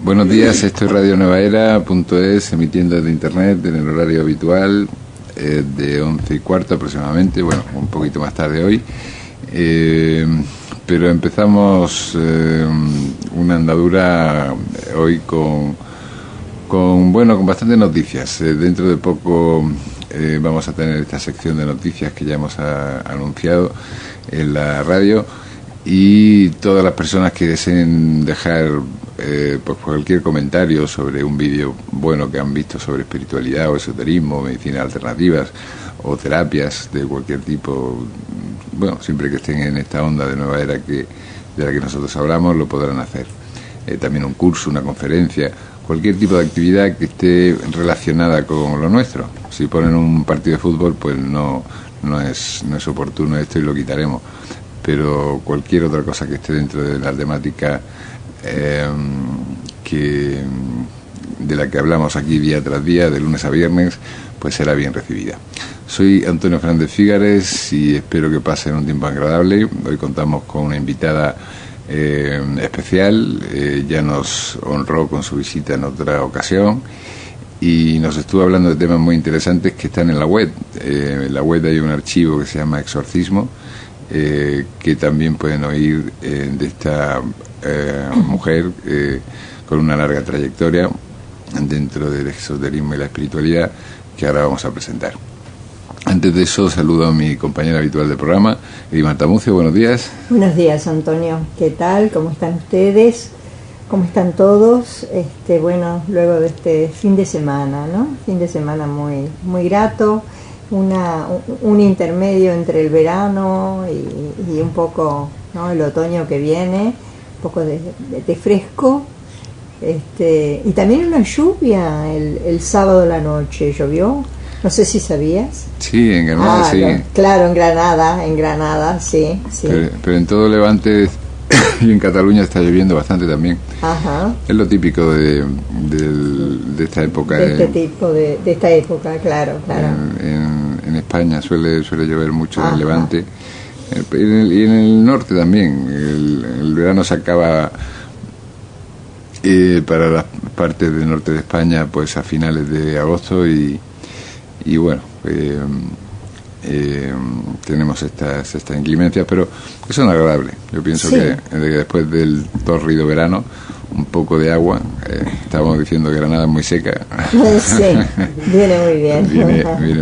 Buenos días, esto es radionuevaera.es, emitiendo desde internet en el horario habitual, de 11:15 aproximadamente, bueno, un poquito más tarde hoy, pero empezamos una andadura hoy con bastantes noticias. Dentro de poco vamos a tener esta sección de noticias que ya hemos anunciado en la radio, y todas las personas que deseen dejar pues cualquier comentario sobre un vídeo bueno que han visto sobre espiritualidad o esoterismo, medicinas alternativas o terapias de cualquier tipo, bueno, siempre que estén en esta onda de nueva era de la que nosotros hablamos, lo podrán hacer. También un curso, una conferencia, cualquier tipo de actividad que esté relacionada con lo nuestro. Si ponen un partido de fútbol, pues no es oportuno esto y lo quitaremos, pero cualquier otra cosa que esté dentro de la temática de la que hablamos aquí día tras día, de lunes a viernes, pues será bien recibida. Soy Antonio Fernández Fígares y espero que pasen un tiempo agradable. Hoy contamos con una invitada especial, ya nos honró con su visita en otra ocasión y nos estuvo hablando de temas muy interesantes que están en la web. En la web hay un archivo que se llama Exorcismo, que también pueden oír de esta mujer con una larga trayectoria dentro del esoterismo y la espiritualidad, que ahora vamos a presentar. Antes de eso, saludo a mi compañera habitual del programa, Edith Tamucio. Buenos días. Buenos días, Antonio. ¿Qué tal? ¿Cómo están ustedes? ¿Cómo están todos? Bueno, luego de este fin de semana, ¿no? Fin de semana muy, muy grato. Un intermedio entre el verano y un poco, ¿no?, el otoño que viene, un poco de fresco, y también una lluvia el sábado a la noche. ¿Llovió? No sé si sabías. Sí, en Granada, sí. Claro, en Granada, sí. Pero en todo Levante y en Cataluña está lloviendo bastante también. Ajá. Es lo típico de esta época. De esta época, claro. En España suele llover mucho. En el Levante y en el norte también. El verano se acaba para las partes del norte de España pues a finales de agosto y bueno, tenemos estas inclemencias, pero que son agradables. Yo pienso que después del torrido verano, un poco de agua, estábamos diciendo que Granada es muy seca. Sí, viene muy bien. Viene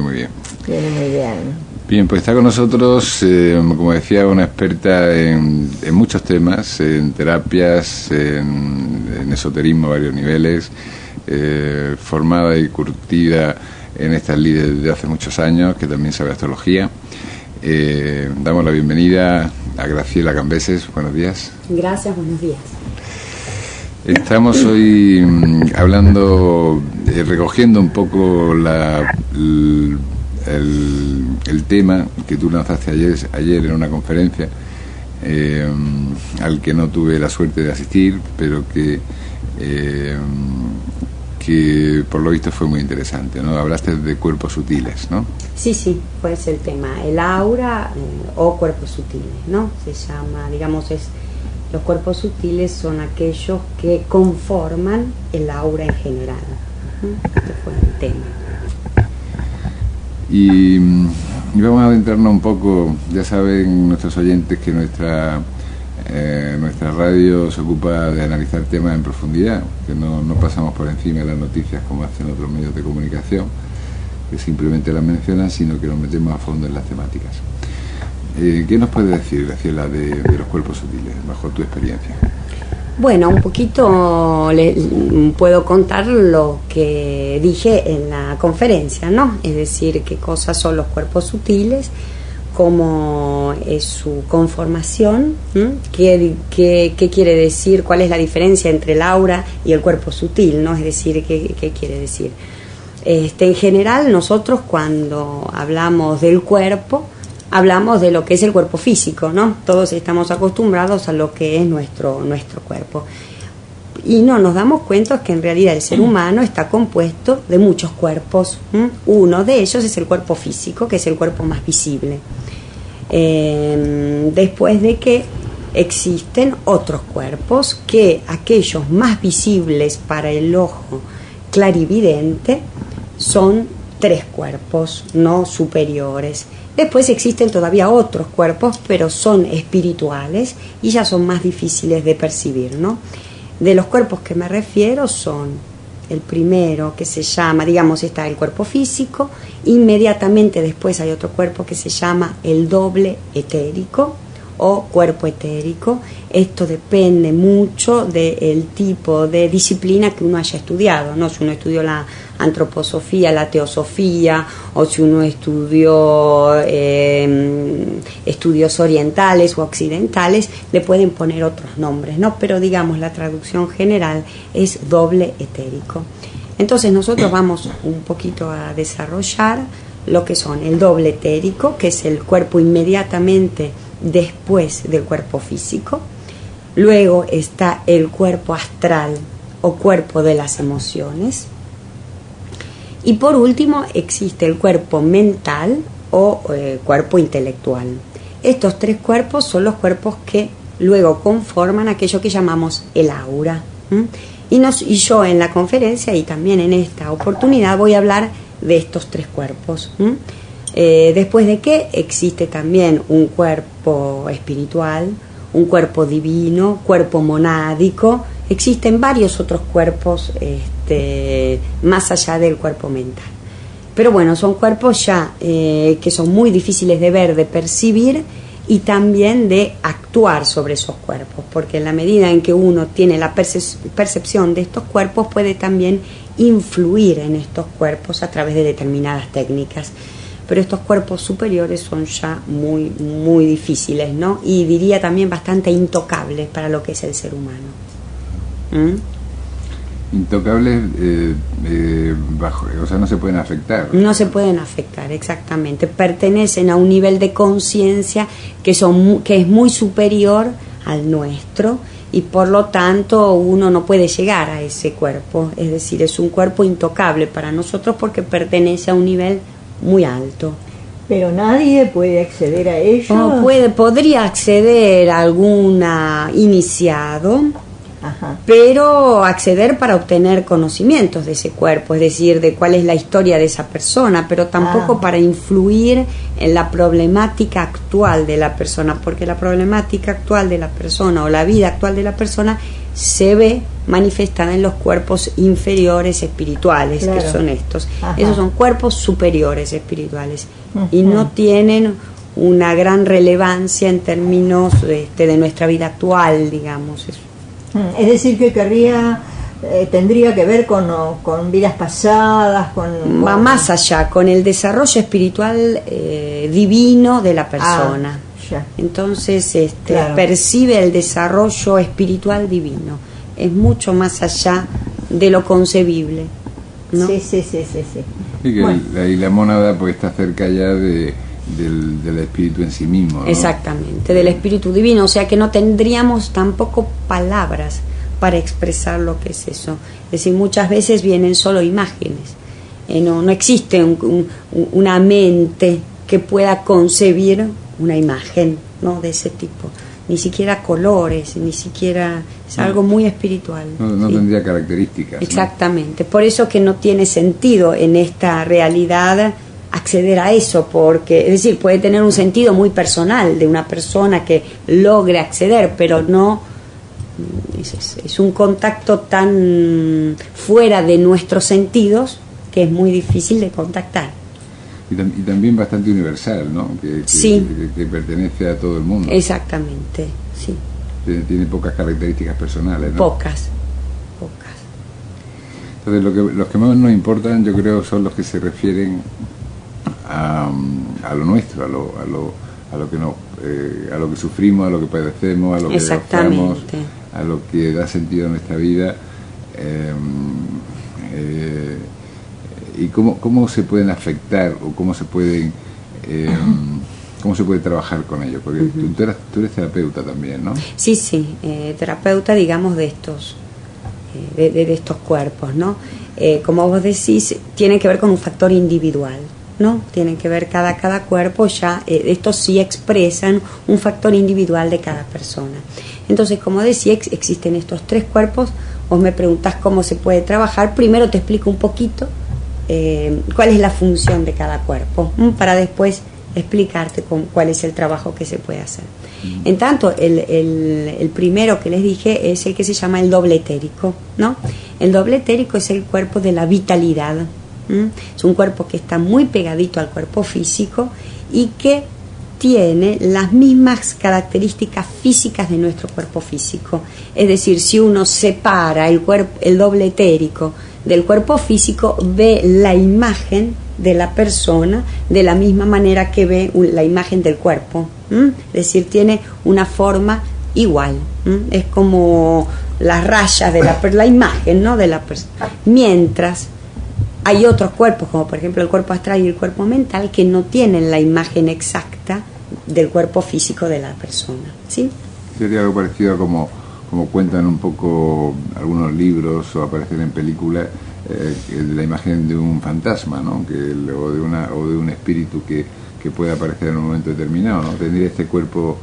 muy bien. Viene muy bien. Bien, pues está con nosotros, como decía, una experta en muchos temas, en terapias, en esoterismo a varios niveles, formada y curtida en estas lides desde hace muchos años, que también sabe astrología. Damos la bienvenida a Graciela Cambeses. Buenos días. Gracias, buenos días. Estamos hoy hablando, recogiendo un poco el tema que tú lanzaste ayer en una conferencia, al que no tuve la suerte de asistir, pero que por lo visto fue muy interesante, ¿no? Hablaste de cuerpos sutiles, ¿no? Sí, pues el tema, el aura o cuerpos sutiles, ¿no? Se llama, digamos, los cuerpos sutiles son aquellos que conforman el aura en general. Este fue el tema. Y vamos a adentrarnos un poco. Ya saben nuestros oyentes que nuestra radio se ocupa de analizar temas en profundidad, que no pasamos por encima de las noticias como hacen otros medios de comunicación, que simplemente las mencionan, sino que nos metemos a fondo en las temáticas. ¿Qué nos puede decir, Graciela, de los cuerpos sutiles, bajo tu experiencia? Bueno, un poquito puedo contar lo que dije en la conferencia, ¿no? Es decir, qué cosas son los cuerpos sutiles, cómo es su conformación, qué quiere decir, cuál es la diferencia entre el aura y el cuerpo sutil, ¿no? Es decir, qué quiere decir. En general, nosotros cuando hablamos del cuerpo, hablamos de lo que es el cuerpo físico, ¿no? Todos estamos acostumbrados a lo que es nuestro cuerpo. Y no nos damos cuenta que en realidad el ser humano está compuesto de muchos cuerpos. Uno de ellos es el cuerpo físico, que es el cuerpo más visible. Después de que existen otros cuerpos que aquellos más visibles para el ojo clarividente son 3 cuerpos no superiores. Después existen todavía otros cuerpos, pero son espirituales y ya son más difíciles de percibir, ¿no? De los cuerpos que me refiero son el primero, que se llama, digamos, está el cuerpo físico, inmediatamente después hay otro cuerpo que se llama el doble etérico o cuerpo etérico. Esto depende mucho del tipo de disciplina que uno haya estudiado, ¿no? Si uno estudió la antroposofía, la teosofía, o si uno estudió estudios orientales o occidentales, le pueden poner otros nombres, ¿no? Pero digamos, la traducción general es doble etérico. Entonces nosotros vamos un poquito a desarrollar lo que son el doble etérico, que es el cuerpo inmediatamente después del cuerpo físico. Luego está el cuerpo astral o cuerpo de las emociones. Y por último existe el cuerpo mental o cuerpo intelectual. Estos 3 cuerpos son los cuerpos que luego conforman aquello que llamamos el aura. Y yo en la conferencia y también en esta oportunidad voy a hablar de estos 3 cuerpos. Después de que existe también un cuerpo espiritual, un cuerpo divino, cuerpo monádico. Existen varios otros cuerpos más allá del cuerpo mental. Pero bueno, son cuerpos ya que son muy difíciles de ver, de percibir y también de actuar sobre esos cuerpos, porque en la medida en que uno tiene la percepción de estos cuerpos, puede también influir en estos cuerpos a través de determinadas técnicas. Pero estos cuerpos superiores son ya muy, muy difíciles, ¿no? Y diría también bastante intocables para lo que es el ser humano. Intocables, o sea, no se pueden afectar. No se pueden afectar, exactamente. Pertenecen a un nivel de conciencia que es muy superior al nuestro y por lo tanto uno no puede llegar a ese cuerpo. Es decir, es un cuerpo intocable para nosotros porque pertenece a un nivel muy alto. Pero nadie puede acceder a ellos. Podría acceder a alguna iniciado. Ajá. Pero acceder para obtener conocimientos de ese cuerpo, es decir, de cuál es la historia de esa persona, pero tampoco para influir en la problemática actual de la persona, porque la problemática actual de la persona o la vida actual de la persona se ve manifestada en los cuerpos inferiores espirituales, claro, que son estos. Ajá. Esos son cuerpos superiores espirituales. Uh-huh. Y no tienen una gran relevancia en términos de nuestra vida actual, digamos. Es decir, que tendría que ver con vidas pasadas, va más allá, con el desarrollo espiritual divino de la persona. Entonces claro, percibe el desarrollo espiritual divino. Es mucho más allá de lo concebible, ¿no? Sí. Y que bueno, la mónada pues está cerca ya del espíritu en sí mismo, ¿no? Exactamente, del espíritu divino, o sea que no tendríamos tampoco palabras para expresar lo que es eso. Es decir, muchas veces vienen solo imágenes, no existe una mente que pueda concebir una imagen, ¿no?, de ese tipo, ni siquiera colores, ni siquiera, es algo muy espiritual. No ¿sí? Tendría características. Exactamente, ¿no? Por eso que no tiene sentido en esta realidad acceder a eso, porque, es decir, puede tener un sentido muy personal de una persona que logre acceder, pero no es un contacto tan fuera de nuestros sentidos que es muy difícil de contactar. Y también bastante universal, ¿no? Sí. Que pertenece a todo el mundo. Exactamente, sí. Tiene pocas características personales, ¿no? Pocas. Entonces, los que más nos importan, yo creo, son los que se refieren a lo nuestro, a lo que no, a lo que sufrimos, a lo que padecemos, a lo que gozamos, a lo que da sentido a nuestra vida, y cómo se pueden afectar o cómo se puede trabajar con ellos, porque uh-huh, tú eres terapeuta también, ¿no? Sí, terapeuta, digamos, de estos de estos cuerpos, ¿no? Como vos decís, tiene que ver con un factor individual. ¿no? Tienen que ver cada cuerpo, ya estos sí expresan un factor individual de cada persona. Entonces, como decía, existen estos 3 cuerpos. Vos me preguntás cómo se puede trabajar. Primero te explico un poquito cuál es la función de cada cuerpo, para después explicarte cuál es el trabajo que se puede hacer. En tanto, el primero que les dije es el que se llama el doble etérico, ¿no? El doble etérico es el cuerpo de la vitalidad. Es un cuerpo que está muy pegadito al cuerpo físico y que tiene las mismas características físicas de nuestro cuerpo físico. Es decir, si uno separa el doble etérico del cuerpo físico, ve la imagen de la persona de la misma manera que ve la imagen del cuerpo. Es decir, tiene una forma igual. Es como las rayas de la imagen, ¿no?, de la persona. Mientras hay otros cuerpos, como por ejemplo el cuerpo astral y el cuerpo mental, que no tienen la imagen exacta del cuerpo físico de la persona, ¿sí? Sería algo parecido a como cuentan un poco algunos libros o aparecen en películas, la imagen de un fantasma, ¿no? O de un espíritu que puede aparecer en un momento determinado, ¿no? Tendría este cuerpo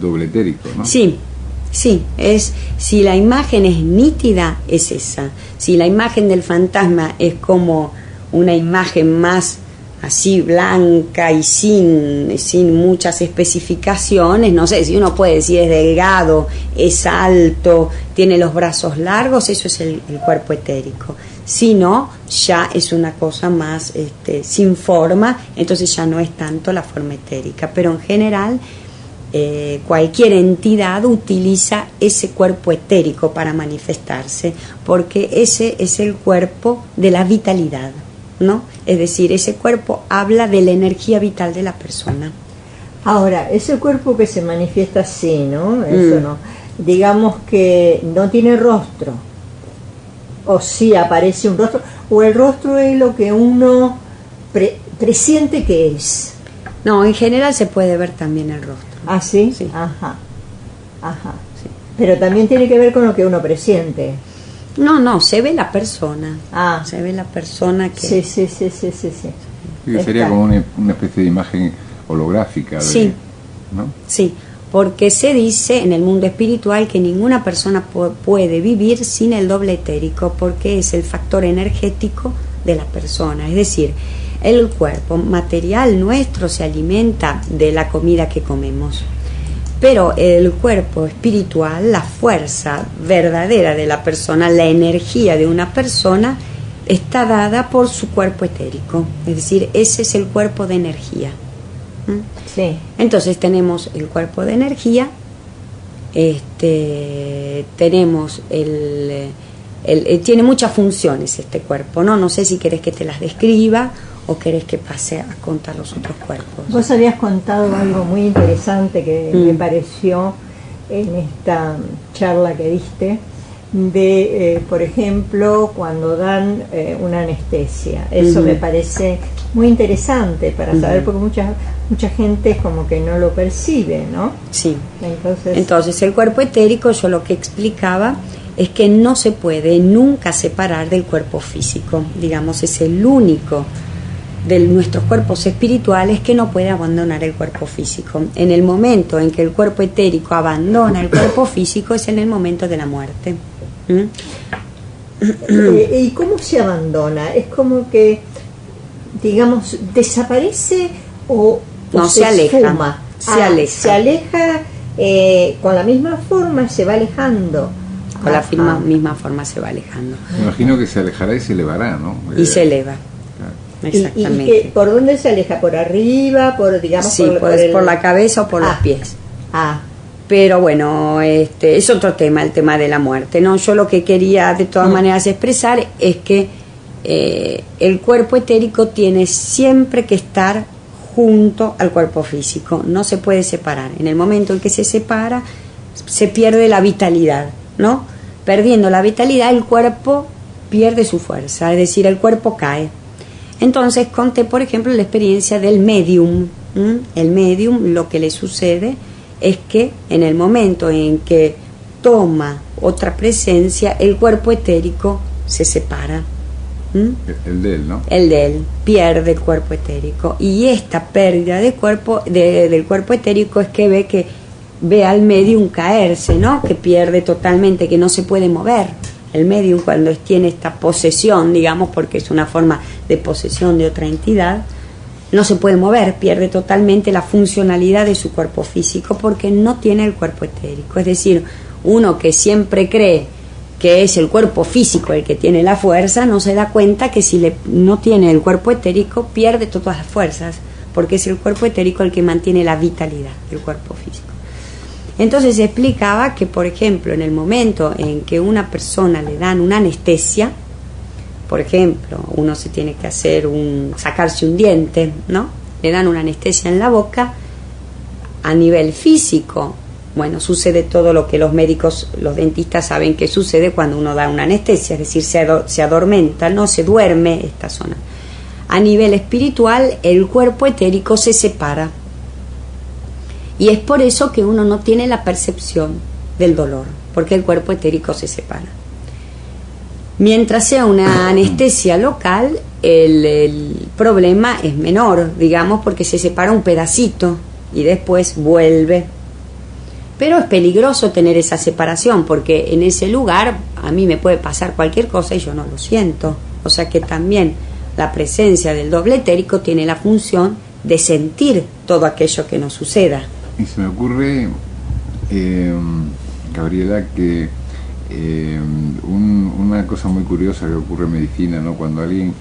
doble etérico, ¿no? Sí. Si la imagen es nítida, es esa. Si la imagen del fantasma es como una imagen más así blanca y sin muchas especificaciones, no sé, si uno puede decir es delgado, es alto, tiene los brazos largos, eso es el cuerpo etérico. Si no, ya es una cosa más sin forma, entonces ya no es tanto la forma etérica, pero en general cualquier entidad utiliza ese cuerpo etérico para manifestarse, porque ese es el cuerpo de la vitalidad, ¿no? Es decir, ese cuerpo habla de la energía vital de la persona. Ahora, ese cuerpo que se manifiesta así, ¿no? Eso no. Digamos que no tiene rostro, o sí aparece un rostro, o el rostro es lo que uno presiente que es. No, en general se puede ver también el rostro. ¿Ah, sí? Sí. Ajá. Sí. Pero también tiene que ver con lo que uno presiente. No, se ve la persona. Ah. Se ve la persona que... Sí. Que sería como una especie de imagen holográfica. Sí. ¿No? Sí, porque se dice en el mundo espiritual que ninguna persona puede vivir sin el doble etérico, porque es el factor energético de la persona. Es decir, el cuerpo material nuestro se alimenta de la comida que comemos, pero el cuerpo espiritual, la fuerza verdadera de la persona, la energía de una persona, está dada por su cuerpo etérico. Es decir, ese es el cuerpo de energía. Sí. Entonces tenemos el cuerpo de energía, tenemos tiene muchas funciones este cuerpo, ¿no? No sé si querés que te las describa o querés que pase a contar los otros cuerpos. Vos habías contado algo muy interesante que me pareció en esta charla que diste, de, por ejemplo, cuando dan una anestesia. Eso me parece muy interesante para saber, porque mucha gente como que no lo percibe, ¿no? Sí. Entonces el cuerpo etérico, yo lo que explicaba es que no se puede nunca separar del cuerpo físico. Digamos, es el único de nuestros cuerpos espirituales que no puede abandonar el cuerpo físico. En el momento en que el cuerpo etérico abandona el cuerpo físico es en el momento de la muerte. ¿Y cómo se abandona? ¿Es como que, digamos, desaparece o no, se aleja? Se aleja con la misma forma, se va alejando. Con la misma forma se va alejando. Me imagino que se alejará y se elevará, ¿no? Y se eleva. Exactamente. ¿Y por dónde se aleja? ¿Por arriba? Digamos, sí, por la cabeza o por los pies. Pero bueno, es otro tema, el tema de la muerte, ¿no? Yo lo que quería de todas maneras expresar es que el cuerpo etérico tiene siempre que estar junto al cuerpo físico, no se puede separar. En el momento en que se separa, se pierde la vitalidad, ¿no? Perdiendo la vitalidad, el cuerpo pierde su fuerza, es decir, el cuerpo cae. Entonces conté, por ejemplo, la experiencia del médium. El médium, lo que le sucede es que en el momento en que toma otra presencia, el cuerpo etérico se separa. El de él, ¿no? El de él pierde el cuerpo etérico, y esta pérdida de cuerpo del cuerpo etérico es que ve al medium caerse, ¿no? Que pierde totalmente, que no se puede mover. El medium, cuando tiene esta posesión, digamos, porque es una forma de posesión de otra entidad, no se puede mover, pierde totalmente la funcionalidad de su cuerpo físico porque no tiene el cuerpo etérico. Es decir, uno que siempre cree que es el cuerpo físico el que tiene la fuerza, no se da cuenta que si no tiene el cuerpo etérico, pierde todas las fuerzas, porque es el cuerpo etérico el que mantiene la vitalidad del cuerpo físico. Entonces se explicaba que, por ejemplo, en el momento en que una persona le dan una anestesia, por ejemplo, uno se tiene que sacarse un diente, ¿no? Le dan una anestesia en la boca, a nivel físico, bueno, sucede todo lo que los médicos, los dentistas saben que sucede cuando uno da una anestesia, es decir, se adormenta, no se duerme esta zona. A nivel espiritual, el cuerpo etérico se separa. Y es por eso que uno no tiene la percepción del dolor, porque el cuerpo etérico se separa. Mientras sea una anestesia local, el problema es menor, digamos, porque se separa un pedacito y después vuelve. Pero es peligroso tener esa separación, porque en ese lugar a mí me puede pasar cualquier cosa y yo no lo siento. O sea que también la presencia del doble etérico tiene la función de sentir todo aquello que nos suceda. Y se me ocurre, Gabriela, que una cosa muy curiosa que ocurre en medicina, ¿no? Cuando a alguien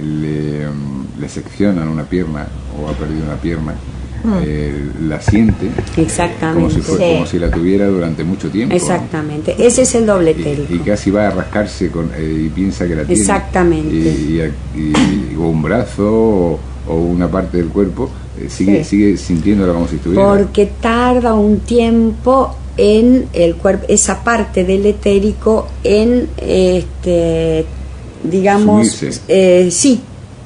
le seccionan una pierna o ha perdido una pierna, la siente. Exactamente. Como si la tuviera durante mucho tiempo. Exactamente, ¿no? Ese es el doble etérico. Y casi va a rascarse y piensa que la tiene. Exactamente. O un brazo o una parte del cuerpo, sigue sintiéndola como si estuviera. Porque tarda un tiempo en el cuerpo, esa parte del etérico en digamos, sí,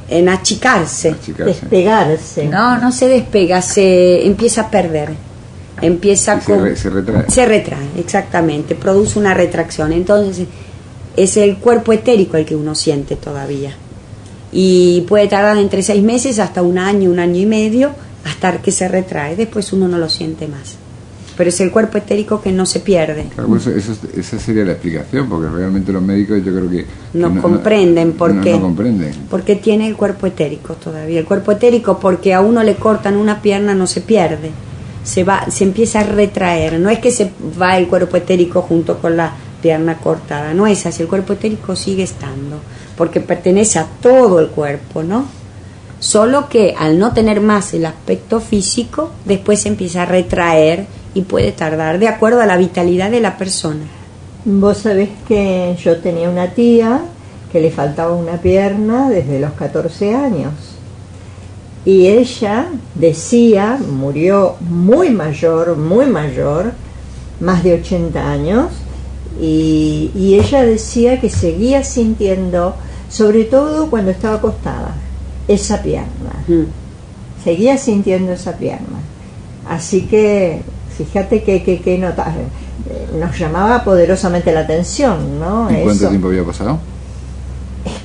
en achicarse. Despegarse. No se despega, se empieza a perder. Se retrae. Se retrae, exactamente, produce una retracción. Entonces es el cuerpo etérico el que uno siente todavía. Y puede tardar entre 6 meses hasta un año y medio, hasta que se retrae. Después uno no lo siente más. Pero es el cuerpo etérico que no se pierde. Claro, pues esa sería la explicación, porque realmente los médicos yo creo que no comprenden por qué. No comprenden. Porque tiene el cuerpo etérico todavía. El cuerpo etérico, porque a uno le cortan una pierna, no se pierde. Se empieza a retraer. No es que se va el cuerpo etérico junto con la pierna cortada. No es así. El cuerpo etérico sigue estando, porque pertenece a todo el cuerpo, ¿no? Solo que al no tener más el aspecto físico, después se empieza a retraer y puede tardar de acuerdo a la vitalidad de la persona. Vos sabés que yo tenía una tía que le faltaba una pierna desde los 14 años. Y ella decía, murió muy mayor, más de 80 años, y ella decía que seguía sintiendo, sobre todo cuando estaba acostada, esa pierna. Seguía sintiendo esa pierna. Así que fíjate que nos llamaba poderosamente la atención, ¿no? ¿Y cuánto tiempo había pasado?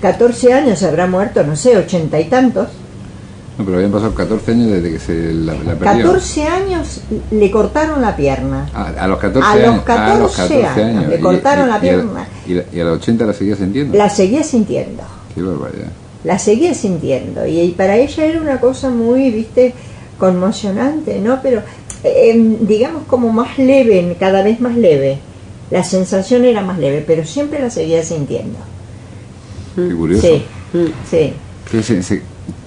14 años, se habrá muerto, no sé, 80 y tantos. No, pero habían pasado 14 años desde que se la perdió. 14 años le cortaron la pierna. A los 14 años. A los 14 años le cortaron la pierna. ¿Y a los 80 la seguía sintiendo? La seguía sintiendo. Qué barbaridad. La seguía sintiendo. Y para ella era una cosa muy, conmocionante, ¿no? Pero digamos como más leve, cada vez más leve. La sensación era más leve, pero siempre la seguía sintiendo. Qué curioso. Sí. Entonces,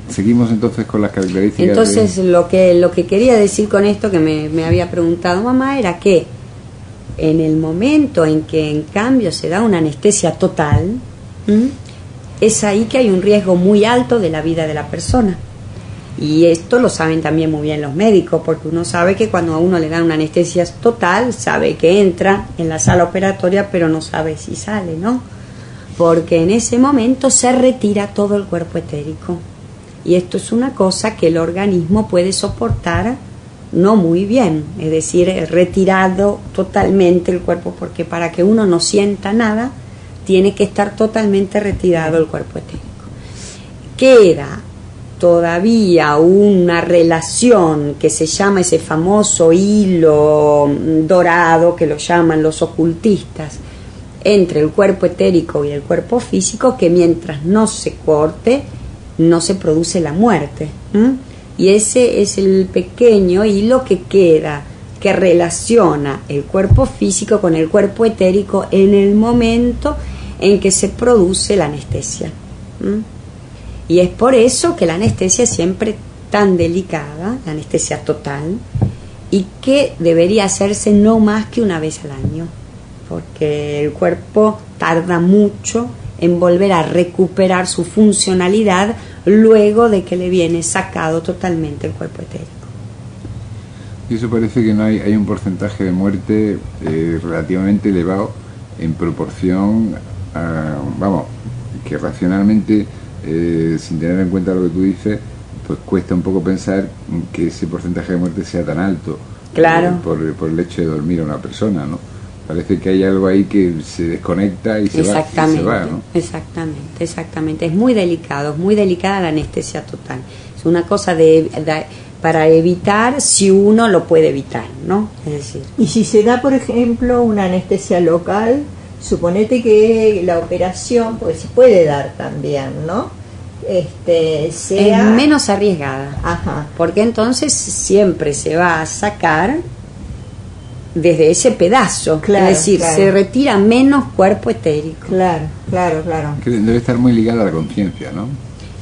seguimos entonces con las características. Entonces lo que quería decir con esto que me había preguntado mamá era que en el momento en que en cambio se da una anestesia total, es ahí que hay un riesgo muy alto de la vida de la persona. Y esto lo saben también muy bien los médicos, porque uno sabe que cuando a uno le dan una anestesia total, sabe que entra en la sala operatoria, pero no sabe si sale, ¿no? Porque en ese momento se retira todo el cuerpo etérico. Y esto es una cosa que el organismo puede soportar no muy bien, es decir, retirado totalmente el cuerpo, porque para que uno no sienta nada, tiene que estar totalmente retirado el cuerpo etérico. Queda todavía una relación que se llama ese famoso hilo dorado, que lo llaman los ocultistas, entre el cuerpo etérico y el cuerpo físico, que mientras no se corte, no se produce la muerte. Y ese es el pequeño hilo que queda, que relaciona el cuerpo físico con el cuerpo etérico en el momento en que se produce la anestesia. Y es por eso que la anestesia es siempre tan delicada, la anestesia total, y que debería hacerse no más que una vez al año, porque el cuerpo tarda mucho en volver a recuperar su funcionalidad luego de que le viene sacado totalmente el cuerpo etérico. Y eso parece que no hay un porcentaje de muerte relativamente elevado en proporción a, vamos, que racionalmente, sin tener en cuenta lo que tú dices, pues cuesta un poco pensar que ese porcentaje de muerte sea tan alto. Claro. Por el hecho de dormir a una persona, ¿no? Parece que hay algo ahí que se desconecta y se va, ¿no? Exactamente. Es muy delicado, es muy delicada la anestesia total. Es una cosa para evitar si uno lo puede evitar, ¿no? Es decir. Y si se da, por ejemplo, una anestesia local, suponete que la operación, pues se puede dar también, ¿no? Sea es menos arriesgada. Ajá. Porque entonces siempre se va a sacar desde ese pedazo, claro, es decir, claro, se retira menos cuerpo etérico. Claro. Que debe estar muy ligado a la conciencia, ¿no?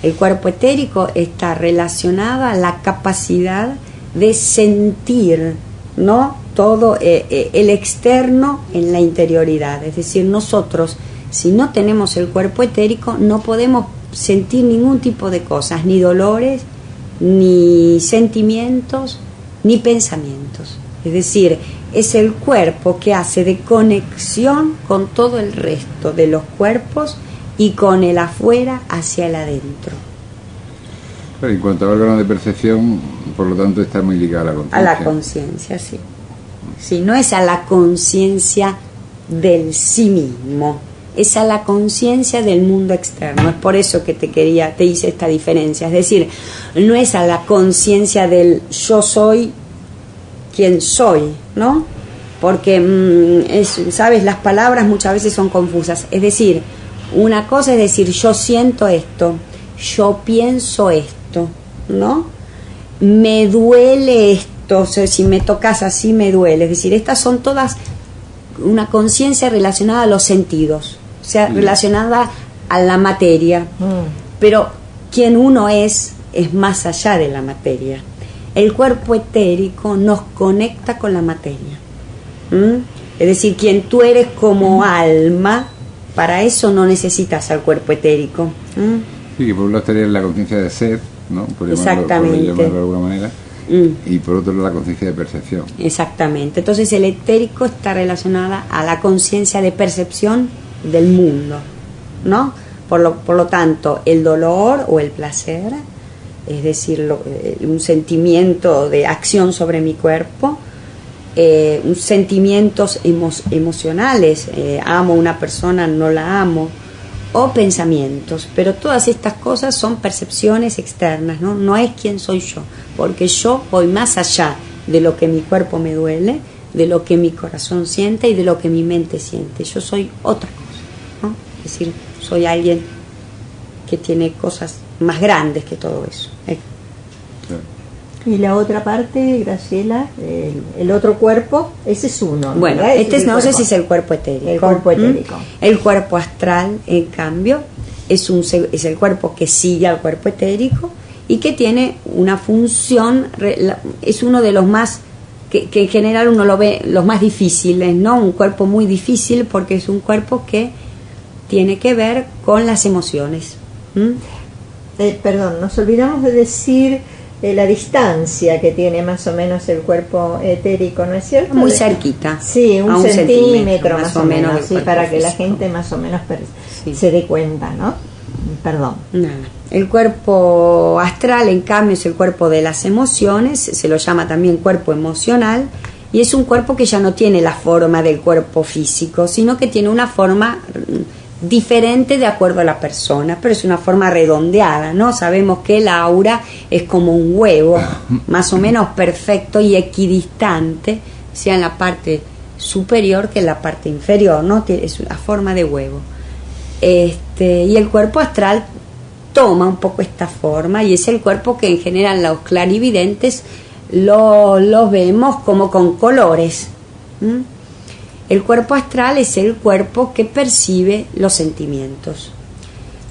El cuerpo etérico está relacionado a la capacidad de sentir, ¿no? Todo el externo en la interioridad. Es decir, nosotros, si no tenemos el cuerpo etérico, no podemos sentir ningún tipo de cosas, ni dolores, ni sentimientos, ni pensamientos. Es decir, es el cuerpo que hace de conexión con todo el resto de los cuerpos y con el afuera hacia el adentro. Pero en cuanto a órgano de percepción, por lo tanto, está muy ligado a la conciencia. A la conciencia, sí. Sí, no es a la conciencia del sí mismo, es a la conciencia del mundo externo. Es por eso que te hice esta diferencia. Es decir, no es a la conciencia del yo soy quien soy, ¿no? Porque, ¿sabes? Las palabras muchas veces son confusas. Es decir, una cosa es decir, yo siento esto, yo pienso esto, ¿no? Me duele esto, o sea, si me tocas así me duele. Es decir, estas son todas una conciencia relacionada a los sentidos, o sea, relacionada a la materia. Pero quien uno es más allá de la materia. El cuerpo etérico nos conecta con la materia. Es decir, quien tú eres como alma, para eso no necesitas al cuerpo etérico. Sí, que por un lado estaría la conciencia de ser, ¿no? Por llamarlo de alguna manera. Y por otro lado la conciencia de percepción. Exactamente. Entonces el etérico está relacionada a la conciencia de percepción del mundo, ¿no? Por lo tanto, el dolor o el placer, es decir, un sentimiento de acción sobre mi cuerpo, sentimientos emocionales, amo a una persona, no la amo, o pensamientos, pero todas estas cosas son percepciones externas, ¿no? No es quién soy yo, porque yo voy más allá de lo que mi cuerpo me duele, de lo que mi corazón siente y de lo que mi mente siente. Yo soy otra cosa, ¿no? Es decir, soy alguien que tiene cosas más grandes que todo eso. Y la otra parte, Graciela, el otro cuerpo, ese es uno. Bueno, ¿verdad? no sé si es el cuerpo etérico. El cuerpo etérico. El cuerpo astral, en cambio, es el cuerpo que sigue al cuerpo etérico y que tiene una función, es uno de los más, que en general uno lo ve, los más difíciles, ¿no? Un cuerpo muy difícil porque es un cuerpo que tiene que ver con las emociones. Perdón, nos olvidamos de decir la distancia que tiene más o menos el cuerpo etérico, ¿no es cierto? Muy cerquita. Sí, un centímetro más o menos, sí, para que físico. La gente más o menos se dé cuenta, ¿no? Perdón. Nada. El cuerpo astral, en cambio, es el cuerpo de las emociones, se lo llama también cuerpo emocional, y es un cuerpo que ya no tiene la forma del cuerpo físico, sino que tiene una forma diferente de acuerdo a la persona, pero es una forma redondeada, ¿no? Sabemos que el aura es como un huevo, más o menos perfecto y equidistante, sea en la parte superior que en la parte inferior, ¿no? Es una forma de huevo. Y el cuerpo astral toma un poco esta forma y es el cuerpo que en general los clarividentes lo vemos como con colores. El cuerpo astral es el cuerpo que percibe los sentimientos.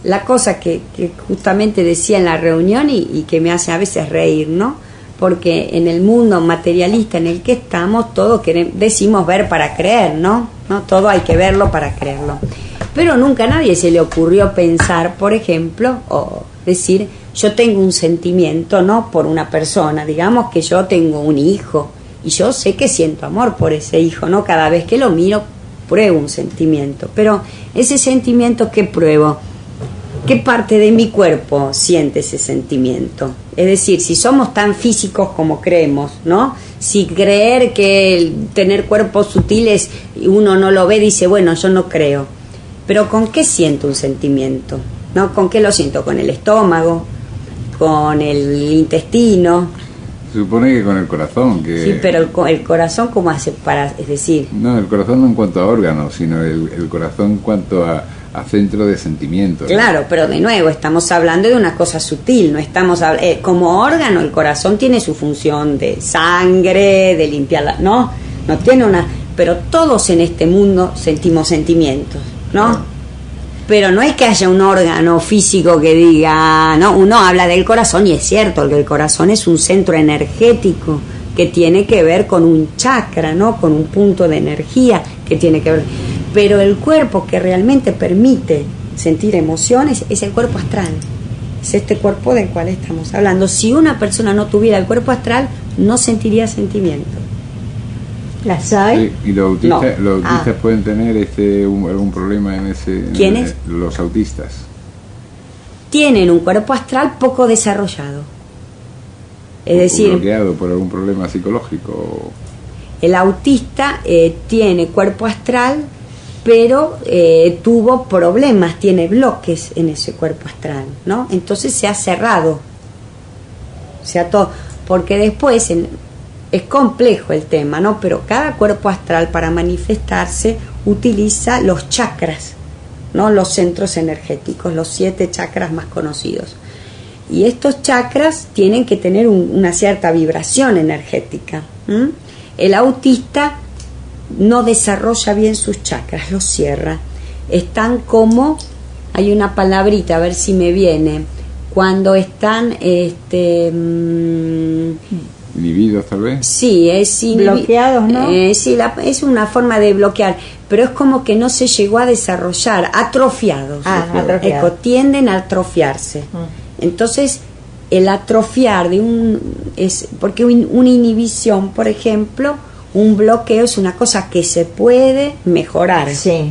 La cosa que justamente decía en la reunión y que me hace a veces reír, ¿no? Porque en el mundo materialista en el que estamos, todo decimos ver para creer, ¿no? Todo hay que verlo para creerlo. Pero nunca a nadie se le ocurrió pensar, por ejemplo, o decir, yo tengo un sentimiento, ¿no? Por una persona, digamos que yo tengo un hijo, y yo sé que siento amor por ese hijo, ¿no? Cada vez que lo miro, pruebo un sentimiento. Pero ese sentimiento, ¿qué pruebo? ¿Qué parte de mi cuerpo siente ese sentimiento? Es decir, si somos tan físicos como creemos, ¿no? Si creer que tener cuerpos sutiles uno no lo ve, dice, bueno, yo no creo. Pero ¿con qué siento un sentimiento? ¿No? ¿Con qué lo siento? ¿Con el estómago? ¿Con el intestino? Se supone que con el corazón. Que... Sí, pero el corazón, ¿cómo hace para...? Es decir... No, el corazón no en cuanto a órganos, sino el corazón en cuanto a centro de sentimientos. Claro, ¿no? Pero de nuevo, estamos hablando de una cosa sutil, no estamos como órgano, el corazón tiene su función de sangre, de limpiar, ¿no? No tiene una... Pero todos en este mundo sentimos sentimientos, ¿no? Claro. Pero no es que haya un órgano físico que diga, no, uno habla del corazón y es cierto que el corazón es un centro energético que tiene que ver con un chakra, ¿no? Con un punto de energía que tiene que ver. Pero el cuerpo que realmente permite sentir emociones es el cuerpo astral. Es este cuerpo del cual estamos hablando. Si una persona no tuviera el cuerpo astral, no sentiría sentimiento. ¿Las hay? Sí, y los autistas, No. los autistas pueden tener algún problema en ese... ¿Quiénes? Los autistas. Tienen un cuerpo astral poco desarrollado. Es decir, bloqueado por algún problema psicológico. el autista tiene cuerpo astral, pero tuvo problemas, tiene bloques en ese cuerpo astral, ¿no? Entonces se ha cerrado. Porque después... Es complejo el tema, ¿no? Pero cada cuerpo astral para manifestarse utiliza los chakras, ¿no? Los centros energéticos, los 7 chakras más conocidos. Y estos chakras tienen que tener una cierta vibración energética. El autista no desarrolla bien sus chakras, los cierra. Están como, hay una palabrita, a ver si me viene, cuando están... ¿Inhibidos tal vez? Sí, es bloqueados, ¿no? Sí, es una forma de bloquear, pero es como que no se llegó a desarrollar, atrofiados. Atrofiados. Tienden a atrofiarse. Entonces, el atrofiar porque una inhibición, por ejemplo, un bloqueo es una cosa que se puede mejorar. Sí.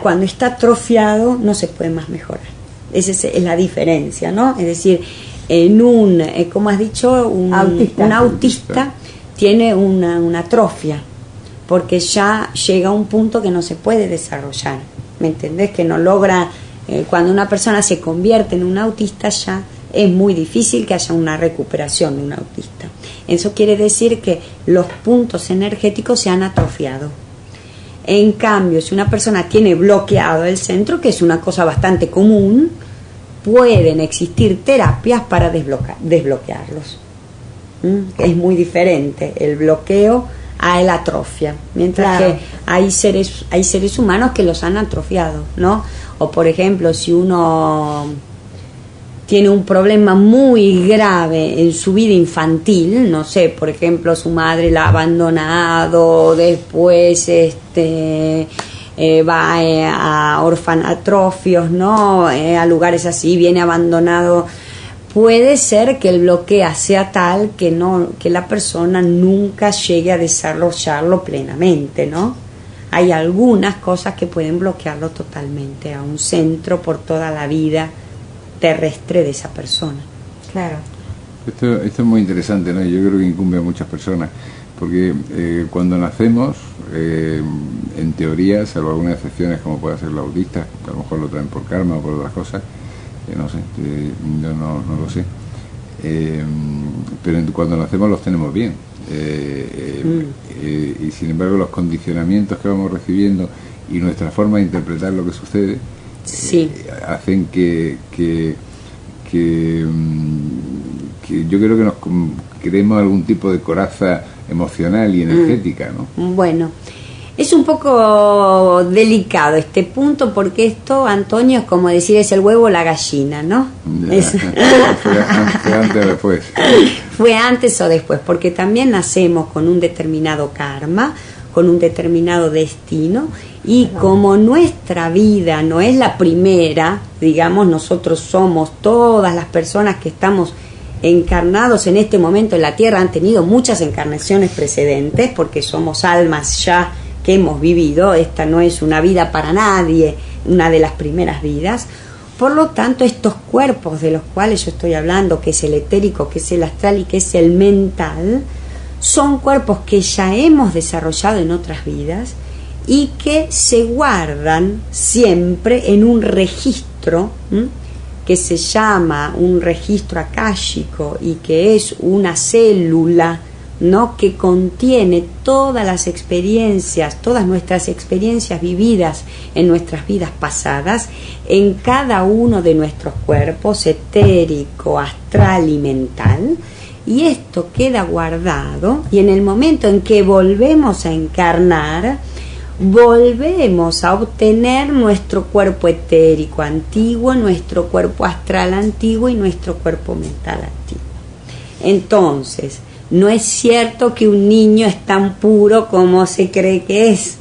Cuando está atrofiado no se puede más mejorar. Esa es la diferencia, ¿no? Es decir, como has dicho, un autista tiene una atrofia, porque ya llega a un punto que no se puede desarrollar, ¿me entendés? Que no logra, cuando una persona se convierte en un autista ya es muy difícil que haya una recuperación de un autista. Eso quiere decir que los puntos energéticos se han atrofiado. En cambio, si una persona tiene bloqueado el centro, que es una cosa bastante común, pueden existir terapias para desbloquearlos. Es muy diferente el bloqueo a la atrofia, mientras que hay seres humanos que los han atrofiado, ¿no? O por ejemplo, si uno tiene un problema muy grave en su vida infantil, no sé, por ejemplo, su madre la ha abandonado, después va a orfanatrofios, ¿no? A lugares así, viene abandonado. Puede ser que el bloqueo sea tal que la persona nunca llegue a desarrollarlo plenamente, ¿no? Hay algunas cosas que pueden bloquearlo totalmente a un centro por toda la vida terrestre de esa persona. Claro. Esto es muy interesante, ¿no? Yo creo que incumbe a muchas personas. porque cuando nacemos, en teoría, salvo algunas excepciones como puede ser los autistas, que a lo mejor lo traen por karma o por otras cosas, no sé, yo no lo sé, pero cuando nacemos los tenemos bien, y sin embargo los condicionamientos que vamos recibiendo y nuestra forma de interpretar lo que sucede hacen que yo creo que nos creemos algún tipo de coraza emocional y energética, ¿no? Bueno, es un poco delicado este punto, porque esto, Antonio, es como decir, es el huevo o la gallina, ¿no? Fue antes o después. Fue antes o después, porque también nacemos con un determinado karma, con un determinado destino, y como nuestra vida no es la primera, digamos, nosotros somos, todas las personas que estamos encarnados en este momento en la Tierra han tenido muchas encarnaciones precedentes, porque somos almas ya que hemos vivido, esta no es una vida para nadie, una de las primeras vidas. Por lo tanto, estos cuerpos de los cuales yo estoy hablando, que es el etérico, que es el astral y que es el mental, son cuerpos que ya hemos desarrollado en otras vidas y que se guardan siempre en un registro, que se llama un registro akáshico, y que es una célula, ¿no?, que contiene todas las experiencias, todas nuestras experiencias vividas en nuestras vidas pasadas, en cada uno de nuestros cuerpos, etérico, astral y mental, y esto queda guardado, y en el momento en que volvemos a encarnar, volvemos a obtener nuestro cuerpo etérico antiguo, nuestro cuerpo astral antiguo y nuestro cuerpo mental antiguo. Entonces, no es cierto que un niño es tan puro como se cree que es.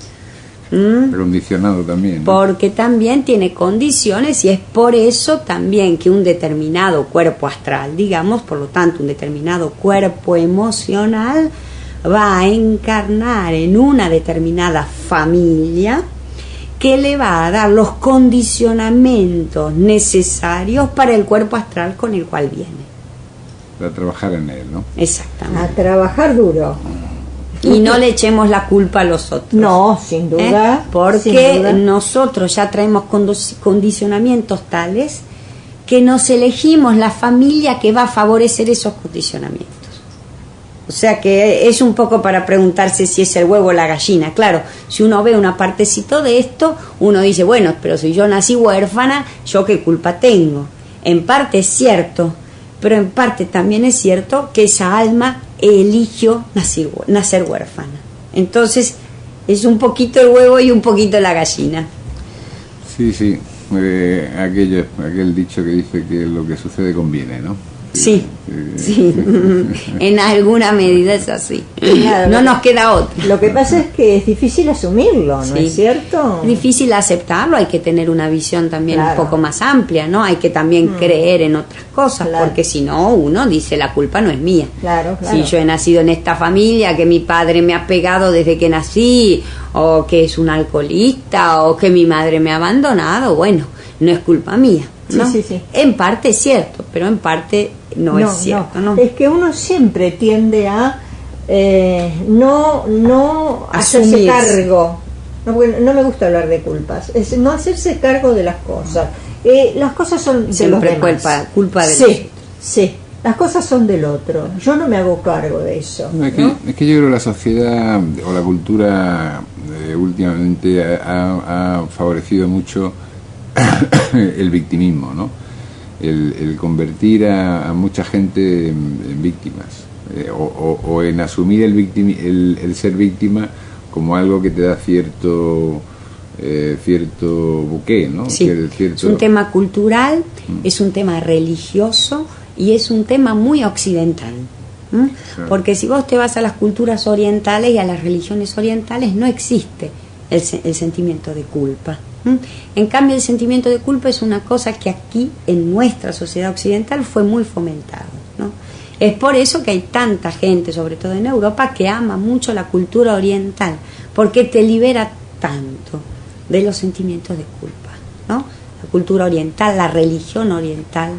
Condicionado también, ¿no? Porque también tiene condiciones, y es por eso también que un determinado cuerpo astral, digamos, por lo tanto un determinado cuerpo emocional, va a encarnar en una determinada familia que le va a dar los condicionamientos necesarios para el cuerpo astral con el cual viene. Para trabajar en él, ¿no? Exactamente. A trabajar duro. Y no le echemos la culpa a los otros. No, sin duda. Porque sin duda. nosotros ya traemos condicionamientos tales que nos elegimos la familia que va a favorecer esos condicionamientos. O sea que es un poco para preguntarse si es el huevo o la gallina. Claro, si uno ve una partecito de esto, uno dice, bueno, pero si yo nací huérfana, ¿yo qué culpa tengo? En parte es cierto, pero en parte también es cierto que esa alma eligió nacer huérfana. Entonces, es un poquito el huevo y un poquito la gallina. Sí, aquel dicho que dice que lo que sucede conviene, ¿no? Sí. En alguna medida es así. Claro, no nos queda otra. Lo que pasa es que es difícil asumirlo, ¿no es cierto? Es difícil aceptarlo, hay que tener una visión también un poco más amplia, ¿no? Hay que también creer en otras cosas, porque si no, uno dice, la culpa no es mía. Claro. Si yo he nacido en esta familia, que mi padre me ha pegado desde que nací, o que es un alcoholista, o que mi madre me ha abandonado, bueno, no es culpa mía, ¿no? Sí. En parte es cierto, pero en parte no es cierto, ¿no? Es que uno siempre tiende a no hacerse cargo. No me gusta hablar de culpas, es no hacerse cargo de las cosas. Las cosas son siempre de los demás. culpa de Sí, las cosas son del otro. Yo no me hago cargo de eso. No, es que yo creo que la sociedad o la cultura últimamente ha favorecido mucho el victimismo, ¿no? El convertir a mucha gente en víctimas, o en asumir el ser víctima como algo que te da cierto buqué, ¿no? Sí. Es un tema cultural, es un tema religioso y es un tema muy occidental. Claro. Porque si vos te vas a las culturas orientales y a las religiones orientales, no existe el sentimiento de culpa. En cambio, el sentimiento de culpa es una cosa que aquí en nuestra sociedad occidental fue muy fomentado, ¿no? Es por eso que hay tanta gente, sobre todo en Europa, que ama mucho la cultura oriental, porque te libera tanto de los sentimientos de culpa, ¿no? La cultura oriental, la religión oriental,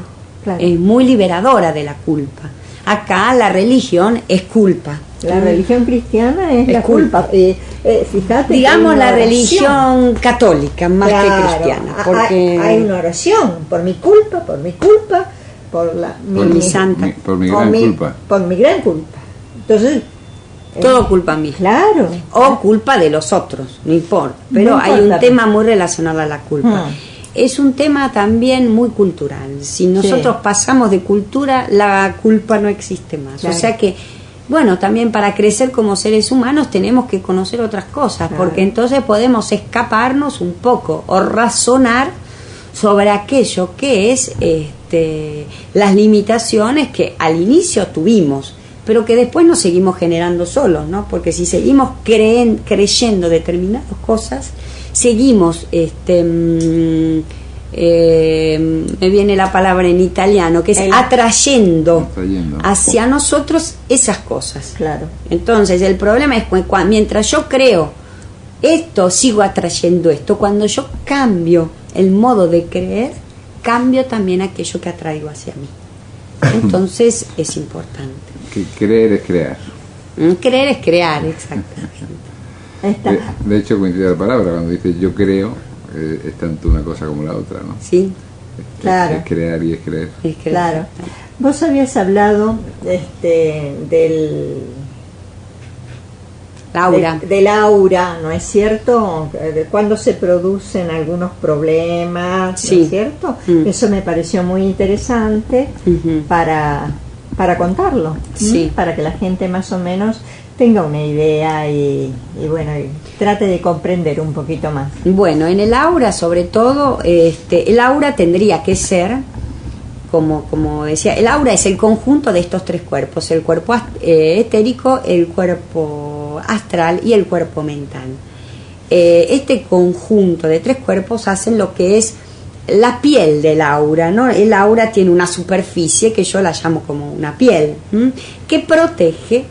claro, es muy liberadora de la culpa. Acá la religión es culpa. La religión cristiana es la culpa. Fíjate, digamos la religión católica más que cristiana, porque hay una oración por mi culpa, por mi santa, por mi gran culpa. Por mi gran culpa. Entonces, todo culpa mía. Claro. O culpa de los otros, no importa. Pero no hay un tema muy relacionado a la culpa. Es un tema también muy cultural. Si nosotros pasamos de cultura, la culpa no existe más. Claro. O sea que, bueno, también para crecer como seres humanos tenemos que conocer otras cosas, porque entonces podemos escaparnos un poco o razonar sobre aquello que es las limitaciones que al inicio tuvimos, pero que después nos seguimos generando solos, ¿no? Porque si seguimos creyendo determinadas cosas, seguimos, me viene la palabra en italiano, que es atrayendo hacia nosotros esas cosas. Claro. Entonces, el problema es que mientras yo creo esto, sigo atrayendo esto. Cuando yo cambio el modo de creer, cambio también aquello que atraigo hacia mí. Entonces, es importante. Que creer es crear. Creer es crear, exactamente. De hecho, coincide la palabra, cuando dice yo creo, es tanto una cosa como la otra, ¿no? Sí, claro. Es crear y es creer. Claro. Vos habías hablado del aura. Del aura, ¿no es cierto? De cuando se producen algunos problemas, ¿no es cierto? Eso me pareció muy interesante para contarlo, para que la gente más o menos tenga una idea y bueno, y trate de comprender un poquito más. Bueno, en el aura, sobre todo, el aura tendría que ser, como decía, el aura es el conjunto de estos tres cuerpos: el cuerpo etérico, el cuerpo astral y el cuerpo mental. Este conjunto de tres cuerpos hacen lo que es la piel del aura, ¿no? El aura tiene una superficie que yo la llamo como una piel, que protege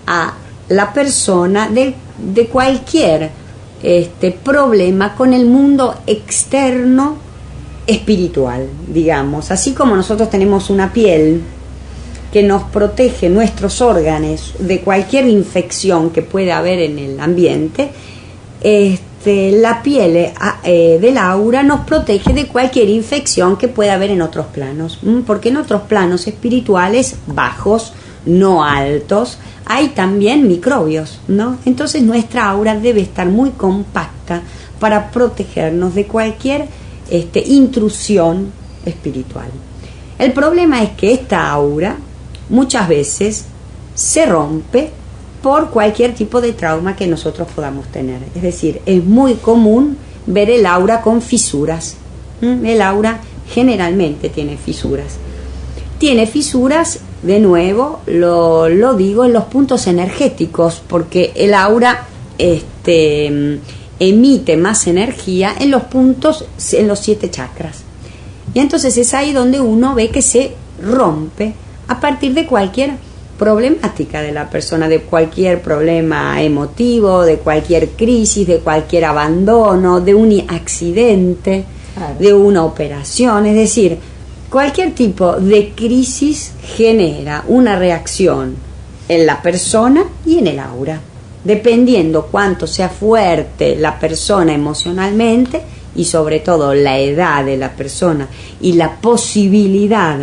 a la persona de cualquier problema con el mundo externo espiritual, digamos. Así como nosotros tenemos una piel que nos protege nuestros órganos de cualquier infección que pueda haber en el ambiente, la piel del aura nos protege de cualquier infección que pueda haber en otros planos, porque en otros planos espirituales bajos, no altos, hay también microbios, ¿no? Entonces nuestra aura debe estar muy compacta para protegernos de cualquier intrusión espiritual. El problema es que esta aura muchas veces se rompe por cualquier tipo de trauma que nosotros podamos tener. Es decir, es muy común ver el aura con fisuras. El aura generalmente tiene fisuras. Tiene fisuras, de nuevo, lo digo, en los puntos energéticos, porque el aura emite más energía en los puntos, en los 7 chakras. Y entonces es ahí donde uno ve que se rompe a partir de cualquier problemática de la persona, de cualquier problema emotivo, de cualquier crisis, de cualquier abandono, de un accidente, de una operación. Es decir, cualquier tipo de crisis genera una reacción en la persona y en el aura, dependiendo cuánto sea fuerte la persona emocionalmente y sobre todo la edad de la persona y la posibilidad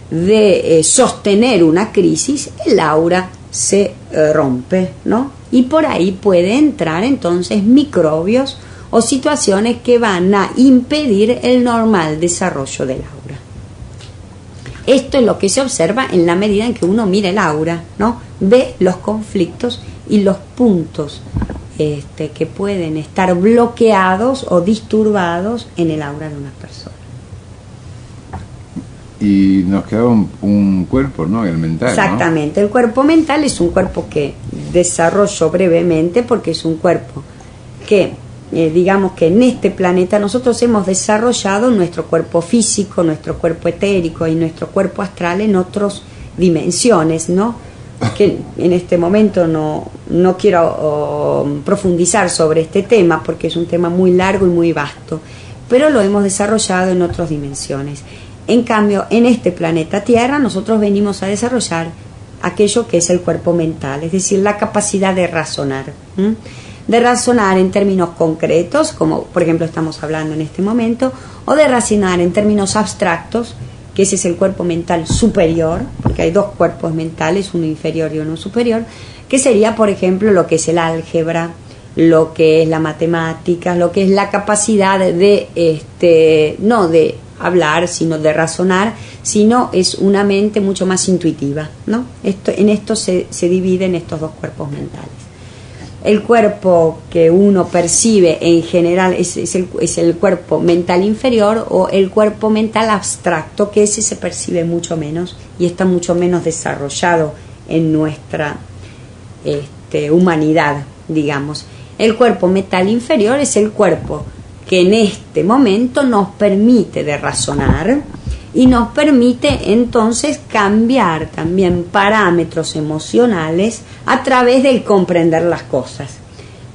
de sostener una crisis. El aura se rompe, ¿no? Y por ahí puede entrar entonces microbios o situaciones que van a impedir el normal desarrollo del aura. Esto es lo que se observa en la medida en que uno mira el aura, ¿no? Ve los conflictos y los puntos que pueden estar bloqueados o disturbados en el aura de una persona. Y nos quedaba un cuerpo, ¿no? El mental. Exactamente, ¿no? El cuerpo mental es un cuerpo que desarrollo brevemente porque es un cuerpo que, digamos que en este planeta nosotros hemos desarrollado nuestro cuerpo físico, nuestro cuerpo etérico y nuestro cuerpo astral en otras dimensiones, ¿no? Que en este momento no quiero profundizar sobre este tema porque es un tema muy largo y muy vasto, pero lo hemos desarrollado en otras dimensiones. En cambio, en este planeta Tierra nosotros venimos a desarrollar aquello que es el cuerpo mental, es decir, la capacidad de razonar. De razonar en términos concretos, como por ejemplo estamos hablando en este momento, o de razonar en términos abstractos, que ese es el cuerpo mental superior, porque hay dos cuerpos mentales, uno inferior y uno superior, que sería, por ejemplo, lo que es el álgebra, lo que es la matemática, lo que es la capacidad de, no de hablar, sino de razonar, sino es una mente mucho más intuitiva, ¿no? En esto se dividen estos dos cuerpos mentales. El cuerpo que uno percibe en general es el cuerpo mental inferior, o el cuerpo mental abstracto, que ese se percibe mucho menos y está mucho menos desarrollado en nuestra humanidad, digamos. El cuerpo mental inferior es el cuerpo que en este momento nos permite de razonar y nos permite entonces cambiar también parámetros emocionales a través del comprender las cosas.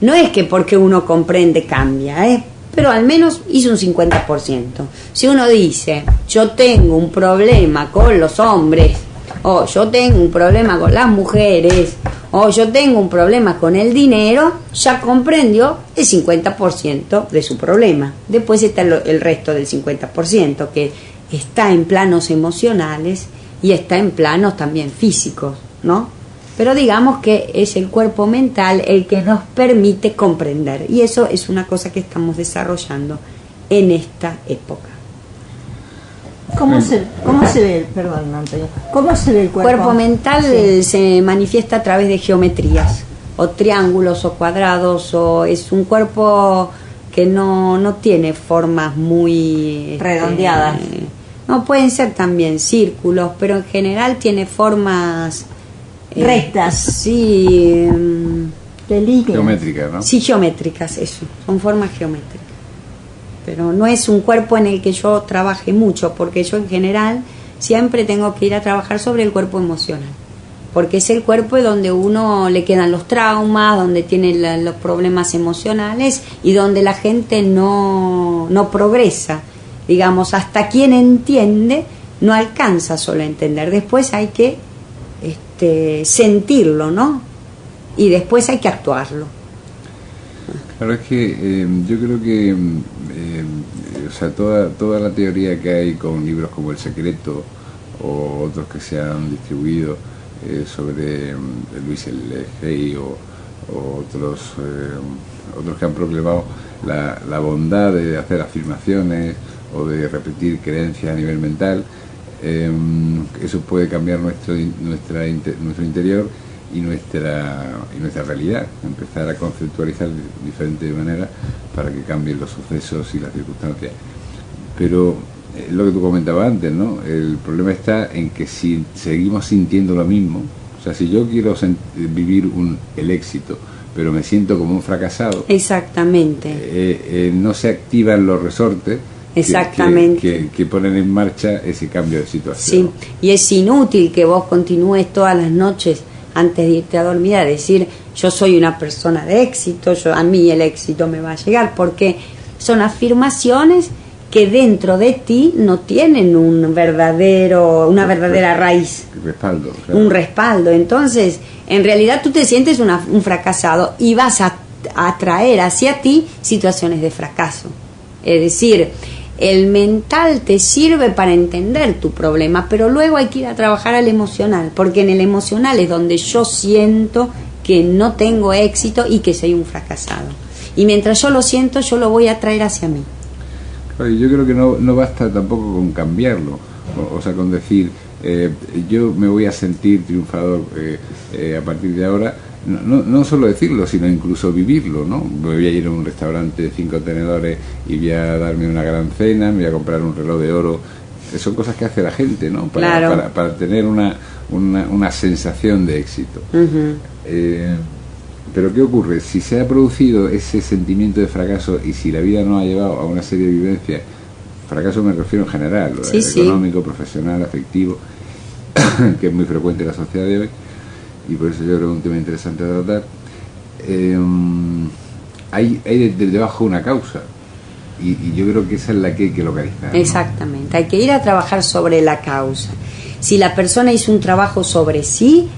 No es que porque uno comprende cambia, pero al menos hizo un 50%. Si uno dice, yo tengo un problema con los hombres, o yo tengo un problema con las mujeres, o yo tengo un problema con el dinero, ya comprendió el 50% de su problema. Después está el resto del 50%, que está en planos emocionales y está en planos también físicos, ¿no? Pero digamos que es el cuerpo mental el que nos permite comprender, y eso es una cosa que estamos desarrollando en esta época. ¿Cómo se ve, perdón, Antonio, cómo se ve el cuerpo? Cuerpo mental se manifiesta a través de geometrías, o triángulos, o cuadrados, o es un cuerpo que no tiene formas muy redondeadas. No, pueden ser también círculos, pero en general tiene formas rectas. Sí. De líneas. Geométricas, ¿no? Sí, geométricas, eso. Son formas geométricas. Pero no es un cuerpo en el que yo trabaje mucho, porque yo en general siempre tengo que ir a trabajar sobre el cuerpo emocional, porque es el cuerpo donde uno le quedan los traumas, donde tiene los problemas emocionales y donde la gente no progresa. Digamos, hasta quien entiende no alcanza solo a entender, después hay que sentirlo, ¿no? Y después hay que actuarlo. Claro, es que yo creo que o sea, toda la teoría que hay con libros como El Secreto o otros que se han distribuido sobre Luis Hay o otros que han proclamado la bondad de hacer afirmaciones o de repetir creencias a nivel mental, eso puede cambiar nuestro interior y nuestra realidad, empezar a conceptualizar de diferente manera para que cambien los sucesos y las circunstancias. Pero lo que tú comentabas antes, ¿no? El problema está en que si seguimos sintiendo lo mismo, o sea, si yo quiero vivir el éxito, pero me siento como un fracasado, exactamente, no se activan los resortes exactamente que ponen en marcha ese cambio de situación. Sí, y es inútil que vos continúes todas las noches antes de irte a dormir a decir yo soy una persona de éxito, a mí el éxito me va a llegar, porque son afirmaciones que dentro de ti no tienen una verdadera raíz, respaldo, claro. Un respaldo. Entonces en realidad tú te sientes un fracasado y vas a atraer hacia ti situaciones de fracaso. Es decir, el mental te sirve para entender tu problema, pero luego hay que ir a trabajar al emocional, porque en el emocional es donde yo siento que no tengo éxito y que soy un fracasado. Y mientras yo lo siento, yo lo voy a traer hacia mí. Claro, yo creo que no basta tampoco con cambiarlo, o sea, con decir, yo me voy a sentir triunfador a partir de ahora. No solo decirlo, sino incluso vivirlo, ¿no? Me voy a ir a un restaurante de 5 tenedores y voy a darme una gran cena, me voy a comprar un reloj de oro. Son cosas que hace la gente, ¿no? Para tener una sensación de éxito. Uh-huh. Pero ¿qué ocurre? Si se ha producido ese sentimiento de fracaso y si la vida nos ha llevado a una serie de vivencias, fracaso me refiero en general, económico, profesional, afectivo, que es muy frecuente en la sociedad de hoy, y por eso yo creo que es un tema interesante de tratar. Hay debajo una causa, y yo creo que esa es la que hay que localizar, ¿no? Exactamente, hay que ir a trabajar sobre la causa. Si la persona hizo un trabajo sobre sí,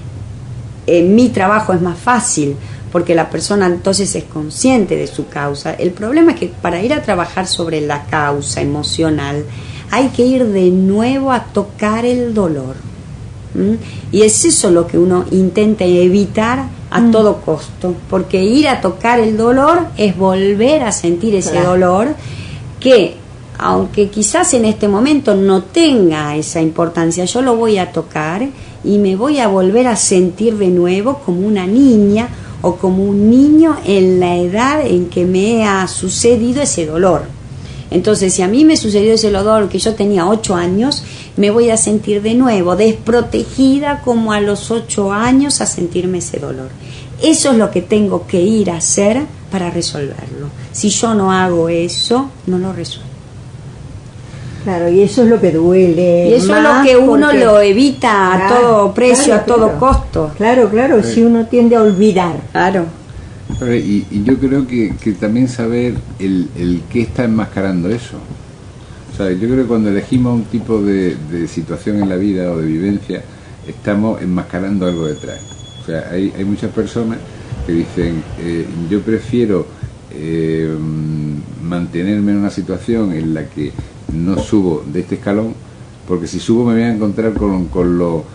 mi trabajo es más fácil, porque la persona entonces es consciente de su causa. El problema es que para ir a trabajar sobre la causa emocional, hay que ir de nuevo a tocar el dolor. Y es eso lo que uno intenta evitar a todo costo, porque ir a tocar el dolor es volver a sentir ese dolor que, aunque quizás en este momento no tenga esa importancia, yo lo voy a tocar y me voy a volver a sentir de nuevo como una niña o como un niño en la edad en que me ha sucedido ese dolor. Entonces, si a mí me sucedió ese dolor que yo tenía 8 años, me voy a sentir de nuevo desprotegida como a los 8 años a sentirme ese dolor. Eso es lo que tengo que ir a hacer para resolverlo. Si yo no hago eso, no lo resuelvo. Claro, y eso es lo que duele. Y eso es lo que uno lo evita a todo precio, a todo costo. Claro, si uno tiende a olvidar. Claro. Y yo creo que también saber el qué está enmascarando eso. O sea, yo creo que cuando elegimos un tipo de situación en la vida o de vivencia, estamos enmascarando algo detrás. O sea, hay muchas personas que dicen, yo prefiero mantenerme en una situación en la que no subo de este escalón, porque si subo me voy a encontrar con lo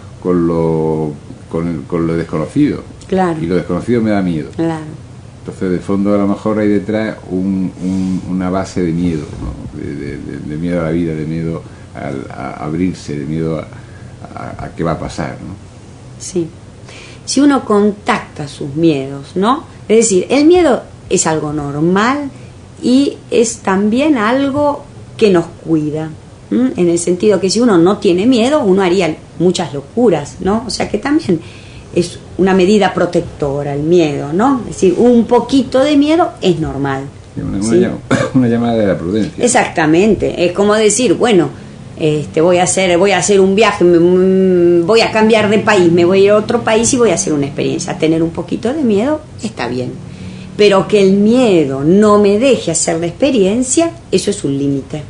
desconocido. Claro. Y lo desconocido me da miedo. Claro. Entonces, de fondo, a lo mejor hay detrás una base de miedo, ¿no? De miedo a la vida, de miedo a abrirse, de miedo a qué va a pasar, ¿no? Sí. Si uno contacta sus miedos, ¿no? Es decir, el miedo es algo normal y es también algo que nos cuida, en el sentido que si uno no tiene miedo, uno haría muchas locuras, ¿no? O sea que también es una medida protectora el miedo, ¿no? Es decir, un poquito de miedo es normal. Una llamada de la prudencia. Exactamente, es como decir, bueno, voy a hacer un viaje, voy a cambiar de país, me voy a ir a otro país y voy a hacer una experiencia. Tener un poquito de miedo está bien, pero que el miedo no me deje hacer la experiencia, eso es un límite.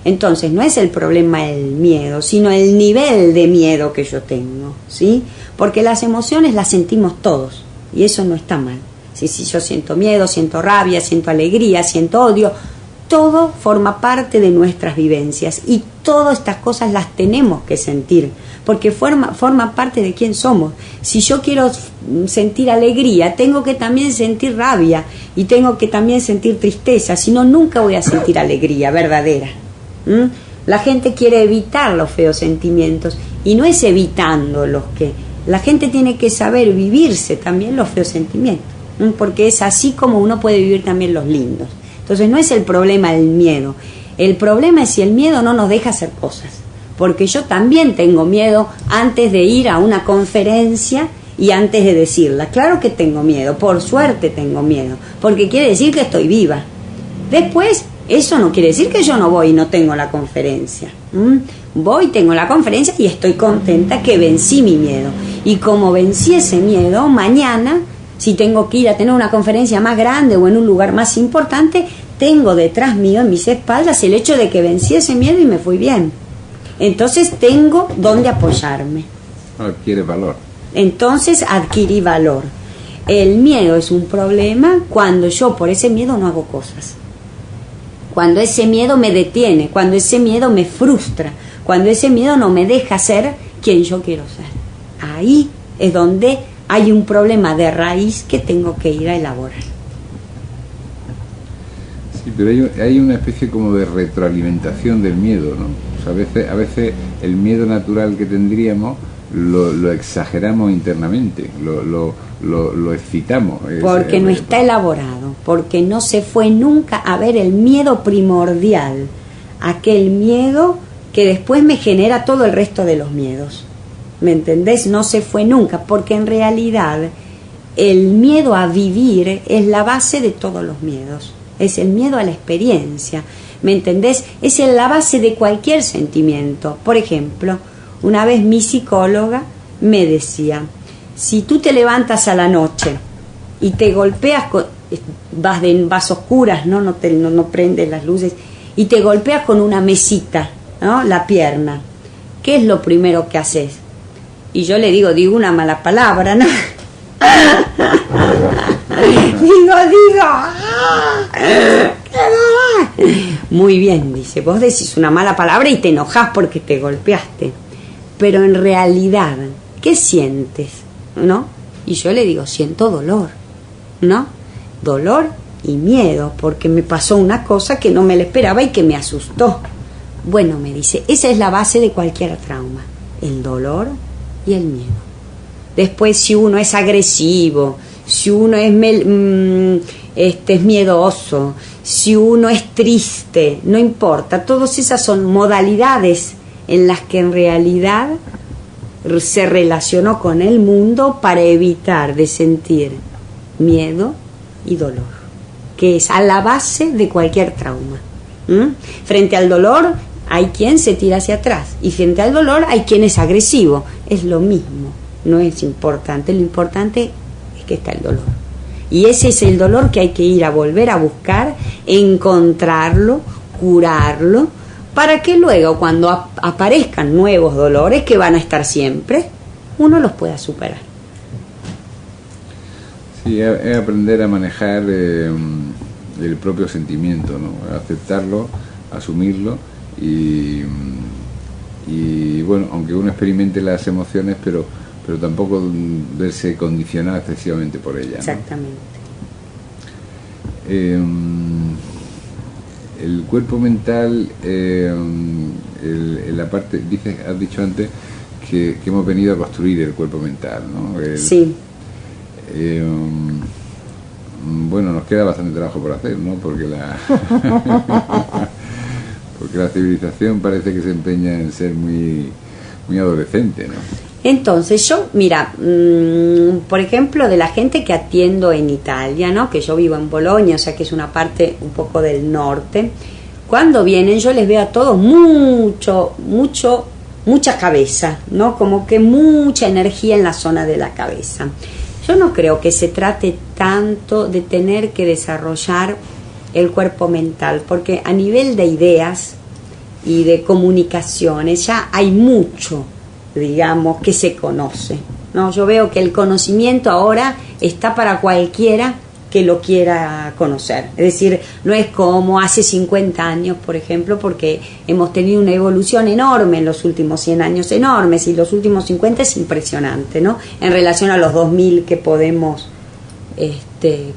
Entonces no es el problema el miedo, sino el nivel de miedo que yo tengo, ¿sí? Porque las emociones las sentimos todos y eso no está mal. Si yo siento miedo, siento rabia, siento alegría, siento odio, todo forma parte de nuestras vivencias y todas estas cosas las tenemos que sentir porque forma parte de quién somos. Si yo quiero sentir alegría, tengo que también sentir rabia y tengo que también sentir tristeza, si no, nunca voy a sentir alegría verdadera. La gente quiere evitar los feos sentimientos y no es evitándolos que la gente tiene que saber vivirse también los feos sentimientos, porque es así como uno puede vivir también los lindos. Entonces no es el problema el miedo, el problema es si el miedo no nos deja hacer cosas, porque yo también tengo miedo antes de ir a una conferencia y antes de decirla. Claro que tengo miedo, por suerte tengo miedo, porque quiere decir que estoy viva. Después, eso no quiere decir que yo no voy y no tengo la conferencia. Voy, tengo la conferencia y estoy contenta que vencí mi miedo. Y como vencí ese miedo, mañana, si tengo que ir a tener una conferencia más grande o en un lugar más importante, tengo detrás mío, en mis espaldas, el hecho de que vencí ese miedo y me fui bien. Entonces tengo dónde apoyarme. Adquiere valor. Entonces adquirí valor. El miedo es un problema cuando yo por ese miedo no hago cosas. Cuando ese miedo me detiene, cuando ese miedo me frustra, cuando ese miedo no me deja ser quien yo quiero ser. Ahí es donde hay un problema de raíz que tengo que ir a elaborar. Sí, pero hay una especie como de retroalimentación del miedo, ¿no? O sea, a veces el miedo natural que tendríamos lo exageramos internamente, lo excitamos. Porque no está elaborado, porque no se fue nunca a ver el miedo primordial, aquel miedo que después me genera todo el resto de los miedos. ¿Me entendés? No se fue nunca, porque en realidad el miedo a vivir es la base de todos los miedos. Es el miedo a la experiencia. ¿Me entendés? Es la base de cualquier sentimiento. Por ejemplo, una vez mi psicóloga me decía, si tú te levantas a la noche y te golpeas vas oscuras, ¿no? No prendes las luces y te golpeas con una mesita, ¿no? La pierna. ¿Qué es lo primero que haces? Y yo le digo una mala palabra, ¿no? Muy bien, dice, vos decís una mala palabra y te enojás porque te golpeaste, pero en realidad, ¿qué sientes? ¿No? Y yo le digo, siento dolor, ¿no? Dolor y miedo, porque me pasó una cosa que no me la esperaba y que me asustó. Bueno, me dice, esa es la base de cualquier trauma, el dolor y el miedo. Después, si uno es agresivo, si uno es miedoso, si uno es triste, no importa, todas esas son modalidades en las que en realidad se relacionó con el mundo para evitar de sentir miedo y dolor, que es a la base de cualquier trauma. Frente al dolor hay quien se tira hacia atrás y frente al dolor hay quien es agresivo. Es lo mismo, no es importante, lo importante es que está el dolor. Y ese es el dolor que hay que ir a volver a buscar, encontrarlo, curarlo, para que luego cuando aparezcan nuevos dolores, que van a estar siempre, uno los pueda superar. Sí, es aprender a manejar el propio sentimiento, ¿no? Aceptarlo, asumirlo y bueno, aunque uno experimente las emociones, pero tampoco verse condicionado excesivamente por ellas, ¿no? Exactamente. El cuerpo mental, la parte, has dicho antes que hemos venido a construir el cuerpo mental, ¿no? Sí. Bueno, nos queda bastante trabajo por hacer, ¿no? Porque la civilización parece que se empeña en ser muy adolescente, ¿no? Entonces yo, mira, por ejemplo, de la gente que atiendo en Italia, ¿no? Que yo vivo en Bolonia, o sea que es una parte un poco del norte. Cuando vienen yo les veo a todos mucha cabeza, ¿no? Como que mucha energía en la zona de la cabeza. Yo no creo que se trate tanto de tener que desarrollar el cuerpo mental, porque a nivel de ideas y de comunicaciones ya hay mucho, digamos, que se conoce, ¿no? Yo veo que el conocimiento ahora está para cualquiera que lo quiera conocer. Es decir, no es como hace 50 años, por ejemplo, porque hemos tenido una evolución enorme en los últimos 100 años, enormes, y los últimos 50 es impresionante, ¿no? En relación a los 2000 que podemos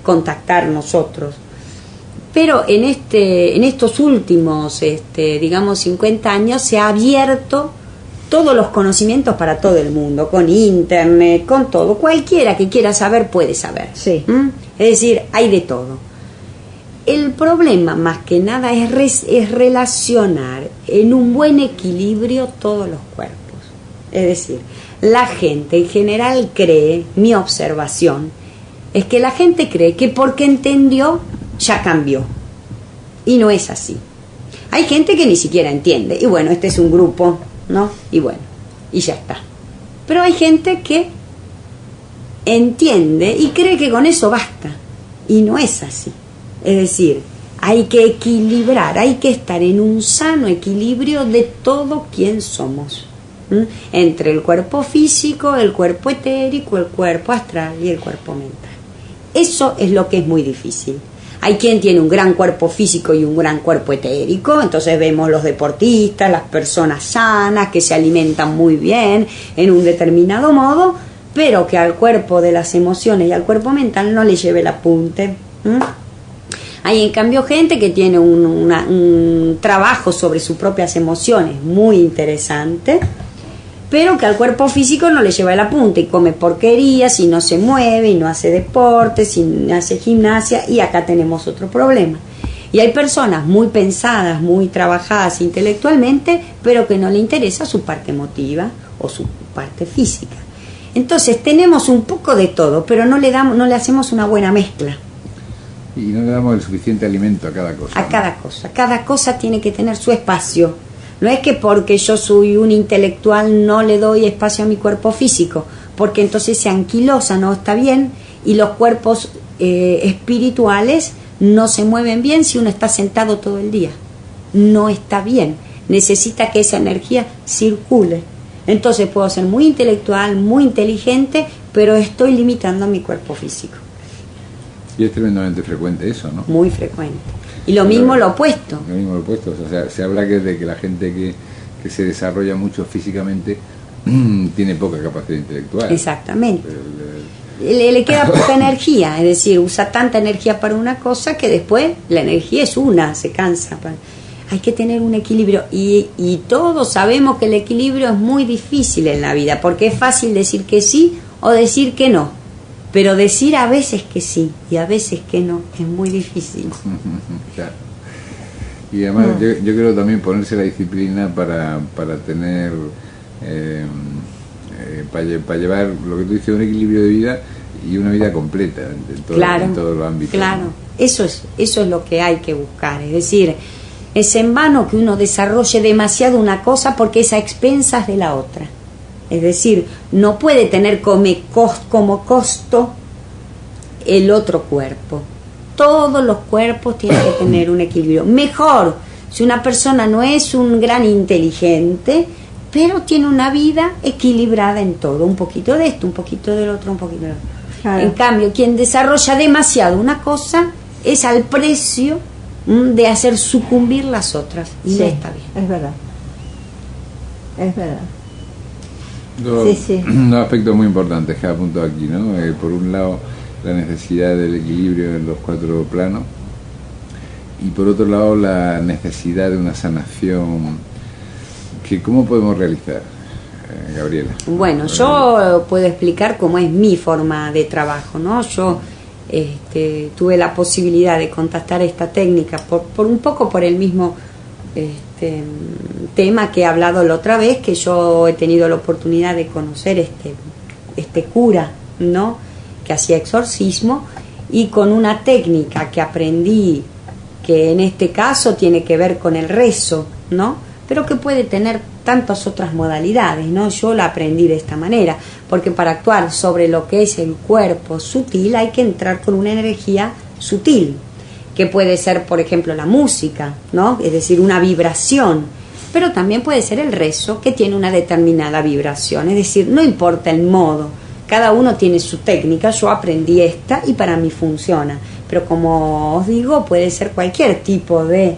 contactar nosotros. Pero en estos últimos, digamos, 50 años se ha abierto todos los conocimientos para todo el mundo, con internet, con todo. Cualquiera que quiera saber puede saber. Sí. Es decir, hay de todo. El problema más que nada es relacionar en un buen equilibrio todos los cuerpos. Es decir, la gente en general cree, mi observación, es que la gente cree que porque entendió ya cambió. Y no es así. Hay gente que ni siquiera entiende. Y bueno, este es un grupo, ¿no? Y bueno, y ya está. Pero hay gente que entiende y cree que con eso basta. Y no es así. Es decir, hay que equilibrar, hay que estar en un sano equilibrio de todo quien somos. Entre el cuerpo físico, el cuerpo etérico, el cuerpo astral y el cuerpo mental. Eso es lo que es muy difícil. Hay quien tiene un gran cuerpo físico y un gran cuerpo etérico, entonces vemos los deportistas, las personas sanas que se alimentan muy bien en un determinado modo, pero que al cuerpo de las emociones y al cuerpo mental no le lleve el apunte. Hay en cambio gente que tiene un trabajo sobre sus propias emociones muy interesante, pero que al cuerpo físico no le lleva el apunte y come porquerías y no se mueve y no hace deportes y no hace gimnasia, y acá tenemos otro problema. Y hay personas muy pensadas, muy trabajadas intelectualmente, pero que no le interesa su parte emotiva o su parte física. Entonces tenemos un poco de todo, pero no le hacemos una buena mezcla. Y no le damos el suficiente alimento a cada cosa. Cada cosa tiene que tener su espacio. No es que porque yo soy un intelectual no le doy espacio a mi cuerpo físico, porque entonces se anquilosa, no está bien, y los cuerpos espirituales no se mueven bien si uno está sentado todo el día. No está bien. Necesita que esa energía circule. Entonces puedo ser muy intelectual, muy inteligente, pero estoy limitando a mi cuerpo físico. Y es tremendamente frecuente eso, ¿no? Muy frecuente. Y lo mismo lo opuesto. Lo mismo lo opuesto. O sea, se habla de que la gente que se desarrolla mucho físicamente tiene poca capacidad intelectual. Exactamente. Le queda poca energía, es decir, usa tanta energía para una cosa que después la energía es una, se cansa. Hay que tener un equilibrio y todos sabemos que el equilibrio es muy difícil en la vida, porque es fácil decir que sí o decir que no, pero decir a veces que sí y a veces que no es muy difícil. Claro. Y además yo creo también ponerse la disciplina para tener... para llevar lo que tú dices, un equilibrio de vida y una vida completa en todos los ámbitos. Claro, ¿no? Eso es lo que hay que buscar. Es decir, es en vano que uno desarrolle demasiado una cosa porque es a expensas de la otra. Es decir, no puede tener como costo el otro cuerpo. Todos los cuerpos tienen que tener un equilibrio. Mejor si una persona no es un gran inteligente, pero tiene una vida equilibrada en todo, un poquito de esto, un poquito del otro, un poquito del otro. Claro. En cambio, quien desarrolla demasiado una cosa es al precio de hacer sucumbir las otras, y no está bien. Es verdad. Es verdad. Dos aspectos muy importantes que apunto aquí, ¿no? Por un lado, la necesidad del equilibrio en los 4 planos, y por otro lado, la necesidad de una sanación. ¿Cómo podemos realizar, Gabriela? Bueno, yo puedo explicar cómo es mi forma de trabajo, ¿no? Yo tuve la posibilidad de contactar esta técnica por un poco por el mismo tema que he hablado la otra vez, que yo he tenido la oportunidad de conocer este cura, ¿no? Que hacía exorcismo, y con una técnica que aprendí, que en este caso tiene que ver con el rezo, ¿no? Pero que puede tener tantas otras modalidades, ¿no? Yo la aprendí de esta manera, porque para actuar sobre lo que es el cuerpo sutil hay que entrar con una energía sutil, que puede ser, por ejemplo, la música, ¿no? Es decir, una vibración, pero también puede ser el rezo, que tiene una determinada vibración, es decir, no importa el modo, cada uno tiene su técnica. Yo aprendí esta y para mí funciona, pero como os digo, puede ser cualquier tipo de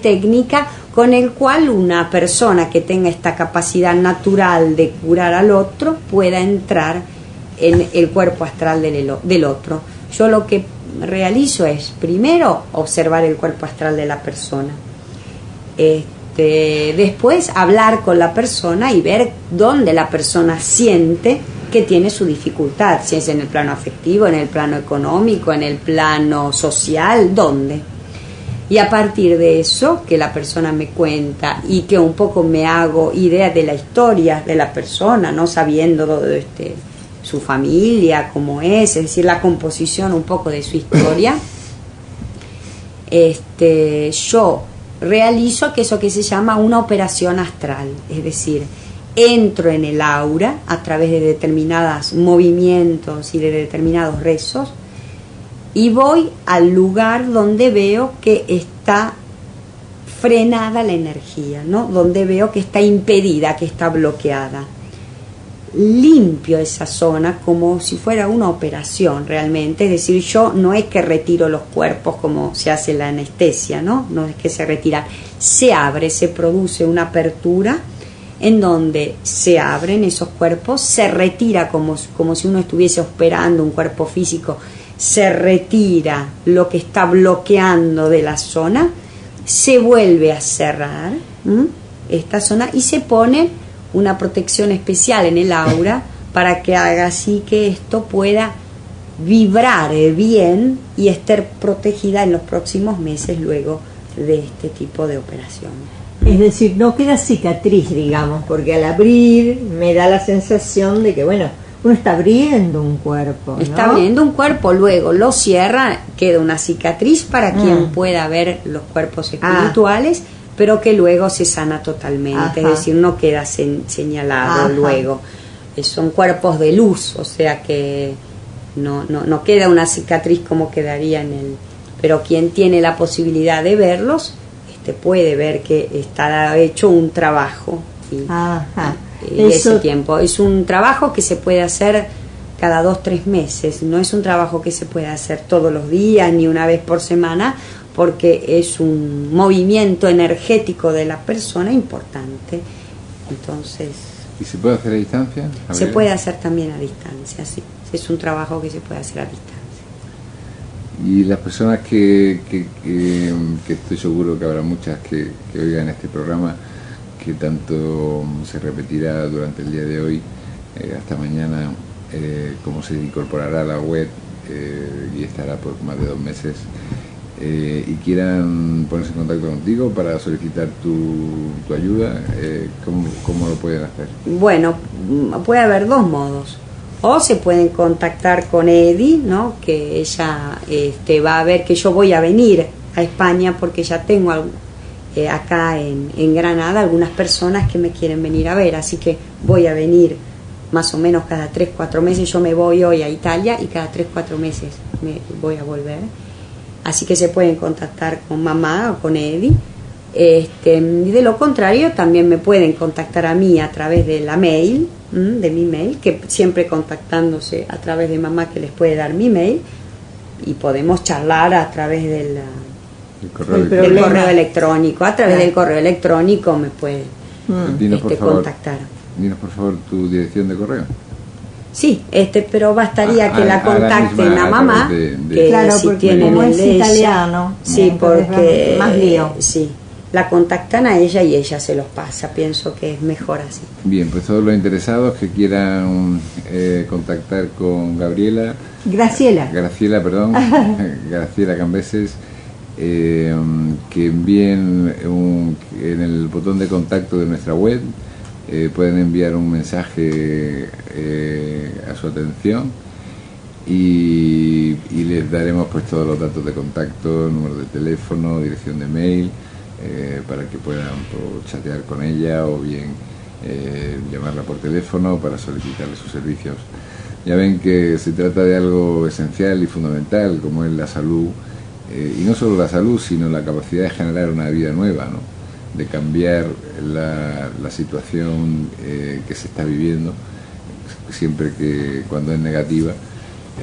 técnica con el cual una persona que tenga esta capacidad natural de curar al otro pueda entrar en el cuerpo astral del otro. Yo lo que realizo es primero observar el cuerpo astral de la persona, después hablar con la persona y ver dónde la persona siente que tiene su dificultad, si es en el plano afectivo, en el plano económico, en el plano social, dónde. Y a partir de eso, que la persona me cuenta y que un poco me hago idea de la historia de la persona, no sabiendo su familia, cómo es decir, la composición un poco de su historia, yo realizo eso que se llama una operación astral, es decir, entro en el aura a través de determinados movimientos y de determinados rezos, y voy al lugar donde veo que está frenada la energía, ¿no? Donde veo que está impedida, que está bloqueada. Limpio esa zona como si fuera una operación realmente, es decir, yo no es que retiro los cuerpos como se hace la anestesia, ¿no? No es que se retira, se abre, se produce una apertura en donde se abren esos cuerpos, se retira como si uno estuviese operando un cuerpo físico, se retira lo que está bloqueando de la zona, se vuelve a cerrar esta zona y se pone una protección especial en el aura para que haga así que esto pueda vibrar bien y estar protegida en los próximos meses luego de este tipo de operación. Es decir, no queda cicatriz, digamos, porque al abrir me da la sensación de que, bueno, uno está abriendo un cuerpo, ¿no? Está abriendo un cuerpo, luego lo cierra, queda una cicatriz para quien pueda ver los cuerpos espirituales, pero que luego se sana totalmente, es decir, no queda señalado luego. Son cuerpos de luz, o sea que no queda una cicatriz como quedaría en el... Pero quien tiene la posibilidad de verlos, puede ver que está hecho un trabajo. Y ese tiempo es un trabajo que se puede hacer cada 2-3 meses, no es un trabajo que se puede hacer todos los días ni una vez por semana, porque es un movimiento energético de la persona importante. Entonces, ¿y se puede hacer a distancia? Se puede hacer también a distancia, sí. Es un trabajo que se puede hacer a distancia. Y las personas que estoy seguro que habrá muchas que oigan este programa, que tanto se repetirá durante el día de hoy hasta mañana, como se incorporará a la web y estará por más de 2 meses, y quieran ponerse en contacto contigo para solicitar tu ayuda, ¿cómo lo pueden hacer? Bueno, puede haber 2 modos. O se pueden contactar con Edi, ¿no? Que ella va a ver que yo voy a venir a España, porque ya tengo acá en Granada algunas personas que me quieren venir a ver, así que voy a venir más o menos cada 3-4 meses. Yo me voy hoy a Italia y cada 3-4 meses me voy a volver. Así que se pueden contactar con mamá o con Edi. Y de lo contrario también me pueden contactar a mí a través de la mail, de mi mail, que siempre contactándose a través de mamá, que les puede dar mi mail, y podemos charlar a través del correo electrónico. A través del correo electrónico me puede contactar. Dinos por favor tu dirección de correo. Sí, pero bastaría que la contacten a mamá, que claro, si porque tienen como el es de italiano, sí, porque más lío. Sí, la contactan a ella y ella se los pasa. Pienso que es mejor así. Bien, pues todos los interesados que quieran contactar con Graciela, perdón, Graciela Cambeses, que envíen en el botón de contacto de nuestra web. Pueden enviar un mensaje a su atención y les daremos pues todos los datos de contacto, número de teléfono, dirección de mail, para que puedan chatear con ella o bien llamarla por teléfono para solicitarle sus servicios. Ya ven que se trata de algo esencial y fundamental, como es la salud, y no solo la salud, sino la capacidad de generar una vida nueva, ¿no? De cambiar la situación que se está viviendo, siempre que cuando es negativa,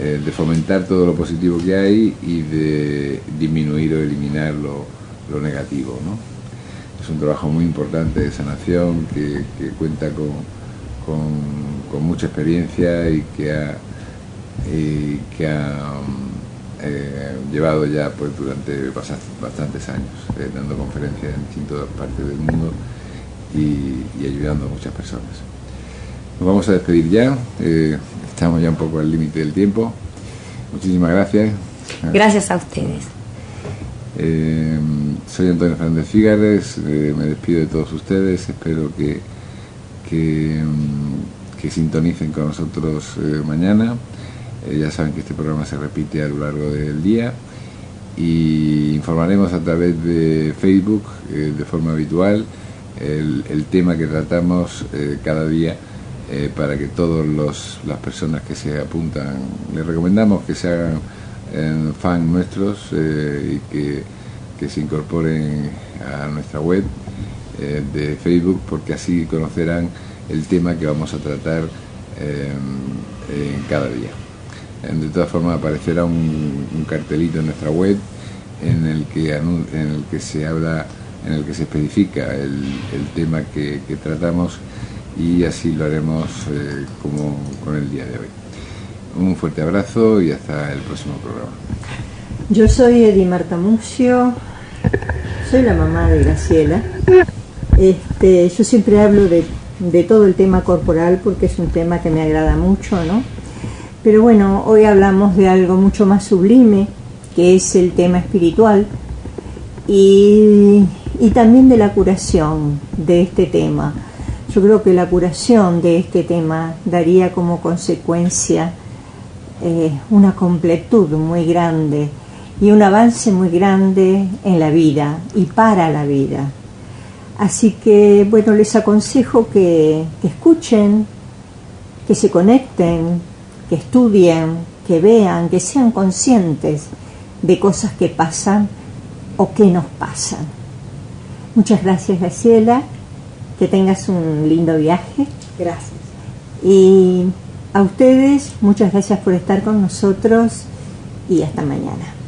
de fomentar todo lo positivo que hay y de disminuir o eliminar lo negativo, ¿no? Es un trabajo muy importante de sanación que cuenta con mucha experiencia y que ha llevado ya pues durante bastantes años dando conferencias en distintas partes del mundo y ayudando a muchas personas. Nos vamos a despedir ya, estamos ya un poco al límite del tiempo. Muchísimas gracias. Gracias a ustedes. Soy Antonio Fernández Fígares, me despido de todos ustedes, espero que sintonicen con nosotros mañana. Ya saben que este programa se repite a lo largo del día y informaremos a través de Facebook de forma habitual el tema que tratamos cada día, para que todas las personas que se apuntan, les recomendamos que se hagan fan nuestros y que se incorporen a nuestra web de Facebook, porque así conocerán el tema que vamos a tratar en cada día. De todas formas aparecerá un cartelito en nuestra web en el que se habla, en el que se especifica el tema que tratamos, y así lo haremos como con el día de hoy. Un fuerte abrazo y hasta el próximo programa. Yo soy Edi Marta Mucio, soy la mamá de Graciela. Yo siempre hablo de todo el tema corporal porque es un tema que me agrada mucho, ¿no? Pero bueno, hoy hablamos de algo mucho más sublime, que es el tema espiritual, y también de la curación de este tema. Yo creo que la curación de este tema daría como consecuencia una completud muy grande y un avance muy grande en la vida y para la vida. Así que, bueno, les aconsejo que escuchen, que se conecten, que estudien, que vean, que sean conscientes de cosas que pasan o que nos pasan. Muchas gracias, Graciela, que tengas un lindo viaje. Gracias. Y a ustedes, muchas gracias por estar con nosotros y hasta mañana.